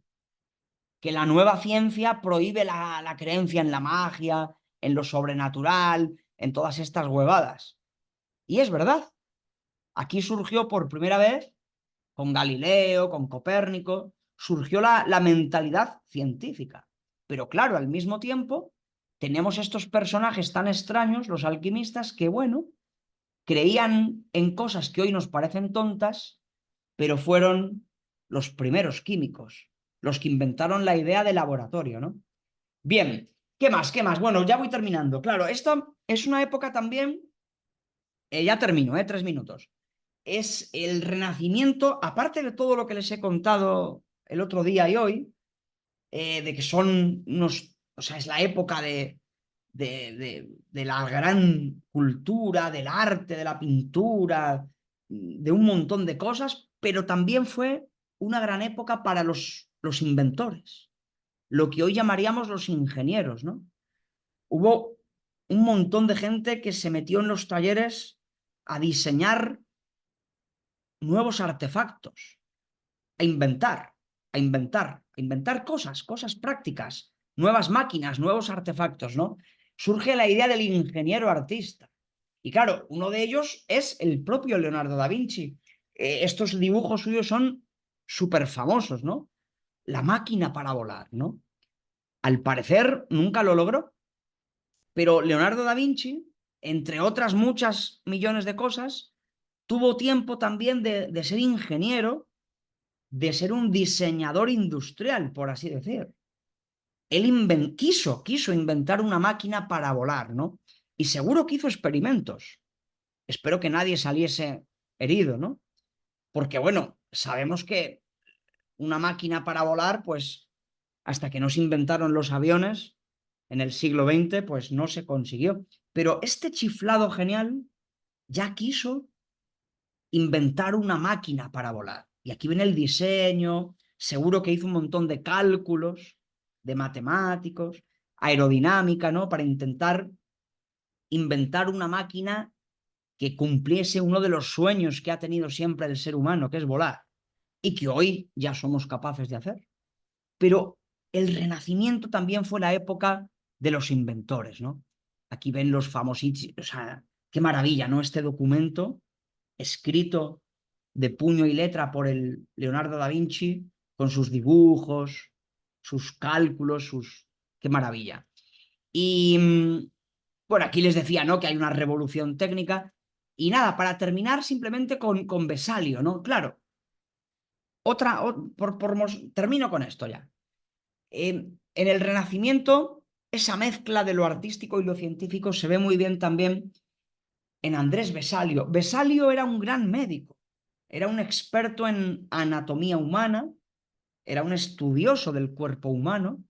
la nueva ciencia prohíbe la creencia en la magia, en lo sobrenatural, en todas estas huevadas. Y es verdad. Aquí surgió por primera vez, con Galileo, con Copérnico, surgió la mentalidad científica. Pero claro, al mismo tiempo, tenemos estos personajes tan extraños, los alquimistas, que bueno, creían en cosas que hoy nos parecen tontas, pero fueron los primeros químicos, los que inventaron la idea de laboratorio, ¿no? Bien, ¿qué más? ¿Qué más? Bueno, ya voy terminando. Claro, esta es una época también, ya termino, 3 minutos. Es el renacimiento, aparte de todo lo que les he contado el otro día y hoy, de que son unos, o sea, es la época de la gran cultura, del arte, de la pintura, de un montón de cosas, pero también fue una gran época para los inventores, lo que hoy llamaríamos los ingenieros, ¿no? Hubo un montón de gente que se metió en los talleres a diseñar nuevos artefactos, a inventar, a inventar, a inventar cosas, cosas prácticas, nuevas máquinas, nuevos artefactos, ¿no? Surge la idea del ingeniero artista. Y claro, uno de ellos es el propio Leonardo da Vinci. Estos dibujos suyos son súper famosos, ¿no? La máquina para volar, ¿no? Al parecer nunca lo logró, pero Leonardo da Vinci, entre otras muchas millones de cosas, tuvo tiempo también de ser ingeniero, de ser un diseñador industrial, por así decir. Él quiso inventar una máquina para volar, ¿no? Y seguro que hizo experimentos. Espero que nadie saliese herido, ¿no? Porque, bueno, sabemos que una máquina para volar, pues, hasta que no se inventaron los aviones en el siglo XX, pues no se consiguió. Pero este chiflado genial ya quiso inventar una máquina para volar. Y aquí viene el diseño, seguro que hizo un montón de cálculos, de matemáticos, aerodinámica, ¿no? Para intentar inventar una máquina que cumpliese uno de los sueños que ha tenido siempre el ser humano, que es volar, y que hoy ya somos capaces de hacer. Pero el Renacimiento también fue la época de los inventores, ¿no? Aquí ven los famosísimos, o sea, qué maravilla, ¿no? Este documento escrito de puño y letra por el Leonardo da Vinci, con sus dibujos, sus cálculos, sus... ¡Qué maravilla! Y bueno, aquí les decía, ¿no? Que hay una revolución técnica. Y nada, para terminar simplemente con Vesalio, ¿no? Claro, termino con esto ya. En el Renacimiento, esa mezcla de lo artístico y lo científico se ve muy bien también en Andrés Vesalio. Vesalio era un gran médico, era un experto en anatomía humana, era un estudioso del cuerpo humano,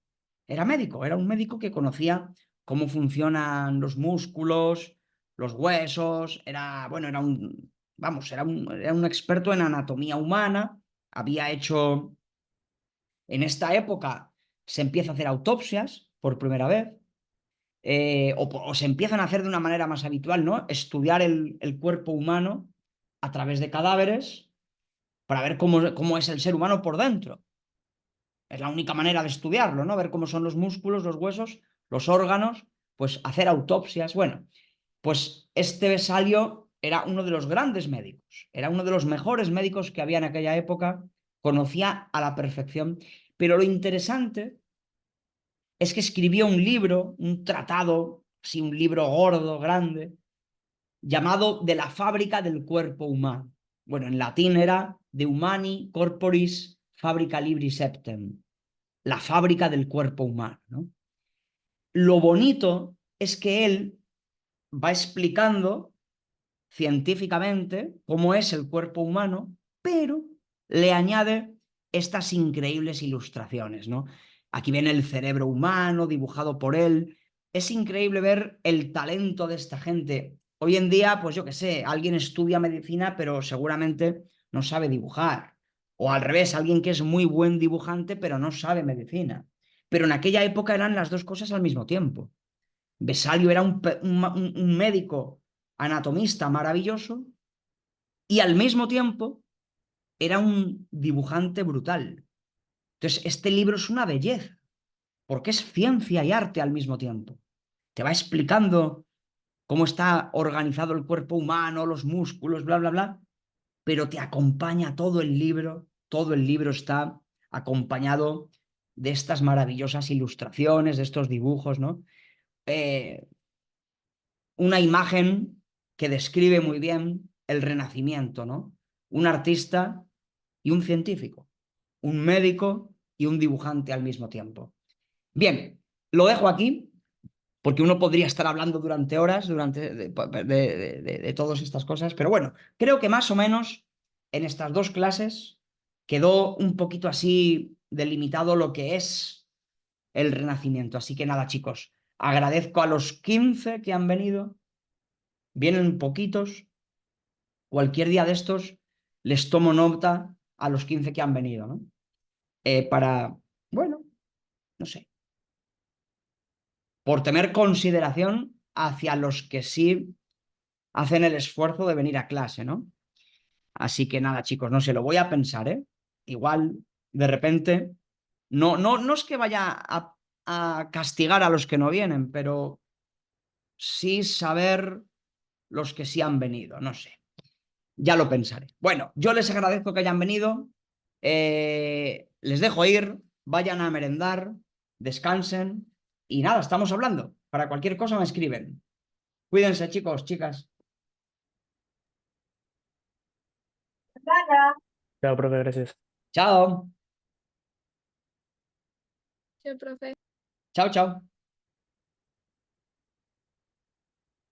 era médico, era un médico que conocía cómo funcionan los músculos, los huesos, era un experto en anatomía humana, había hecho, en esta época se empieza a hacer autopsias por primera vez, o se empiezan a hacer de una manera más habitual, ¿no? Estudiar el cuerpo humano a través de cadáveres para ver cómo es el ser humano por dentro. Es la única manera de estudiarlo, ¿no? Ver cómo son los músculos, los huesos, los órganos, pues hacer autopsias. Bueno, pues este Vesalio era uno de los grandes médicos, era uno de los mejores médicos que había en aquella época, conocía a la perfección, pero lo interesante es que escribió un libro, un tratado, sí, un libro gordo, grande, llamado De la fábrica del cuerpo humano. Bueno, en latín era De Humani Corporis Fabrica Libri Septem, la fábrica del cuerpo humano, ¿no? Lo bonito es que él va explicando científicamente cómo es el cuerpo humano, pero le añade estas increíbles ilustraciones, ¿no? Aquí ven el cerebro humano dibujado por él. Es increíble ver el talento de esta gente. Hoy en día, pues yo qué sé, alguien estudia medicina, pero seguramente no sabe dibujar. O al revés, alguien que es muy buen dibujante, pero no sabe medicina. Pero en aquella época eran las dos cosas al mismo tiempo. Vesalio era un médico anatomista maravilloso y al mismo tiempo era un dibujante brutal. Entonces, este libro es una belleza, porque es ciencia y arte al mismo tiempo. Te va explicando cómo está organizado el cuerpo humano, los músculos, bla, bla, bla, pero te acompaña todo el libro está acompañado de estas maravillosas ilustraciones, de estos dibujos, ¿no? Eh, una imagen que describe muy bien el Renacimiento, ¿no? Un artista y un científico, un médico y un dibujante al mismo tiempo. Bien, lo dejo aquí porque uno podría estar hablando durante horas de todas estas cosas, pero bueno, creo que más o menos en estas dos clases quedó un poquito así delimitado lo que es el Renacimiento. Así que nada, chicos, agradezco a los 15 que han venido, vienen poquitos, cualquier día de estos les tomo nota a los 15 que han venido, ¿no? Para, bueno, no sé, por tener consideración hacia los que sí hacen el esfuerzo de venir a clase, ¿no? Así que nada, chicos, no sé, lo voy a pensar, ¿eh? Igual, de repente, no es que vaya a castigar a los que no vienen, pero sí saber los que sí han venido, no sé. Ya lo pensaré. Bueno, yo les agradezco que hayan venido. Les dejo ir, vayan a merendar, descansen y nada, estamos hablando. Para cualquier cosa me escriben. Cuídense, chicos, chicas. Chao, profe, gracias. Chao. Sí, profe. Chao, chao.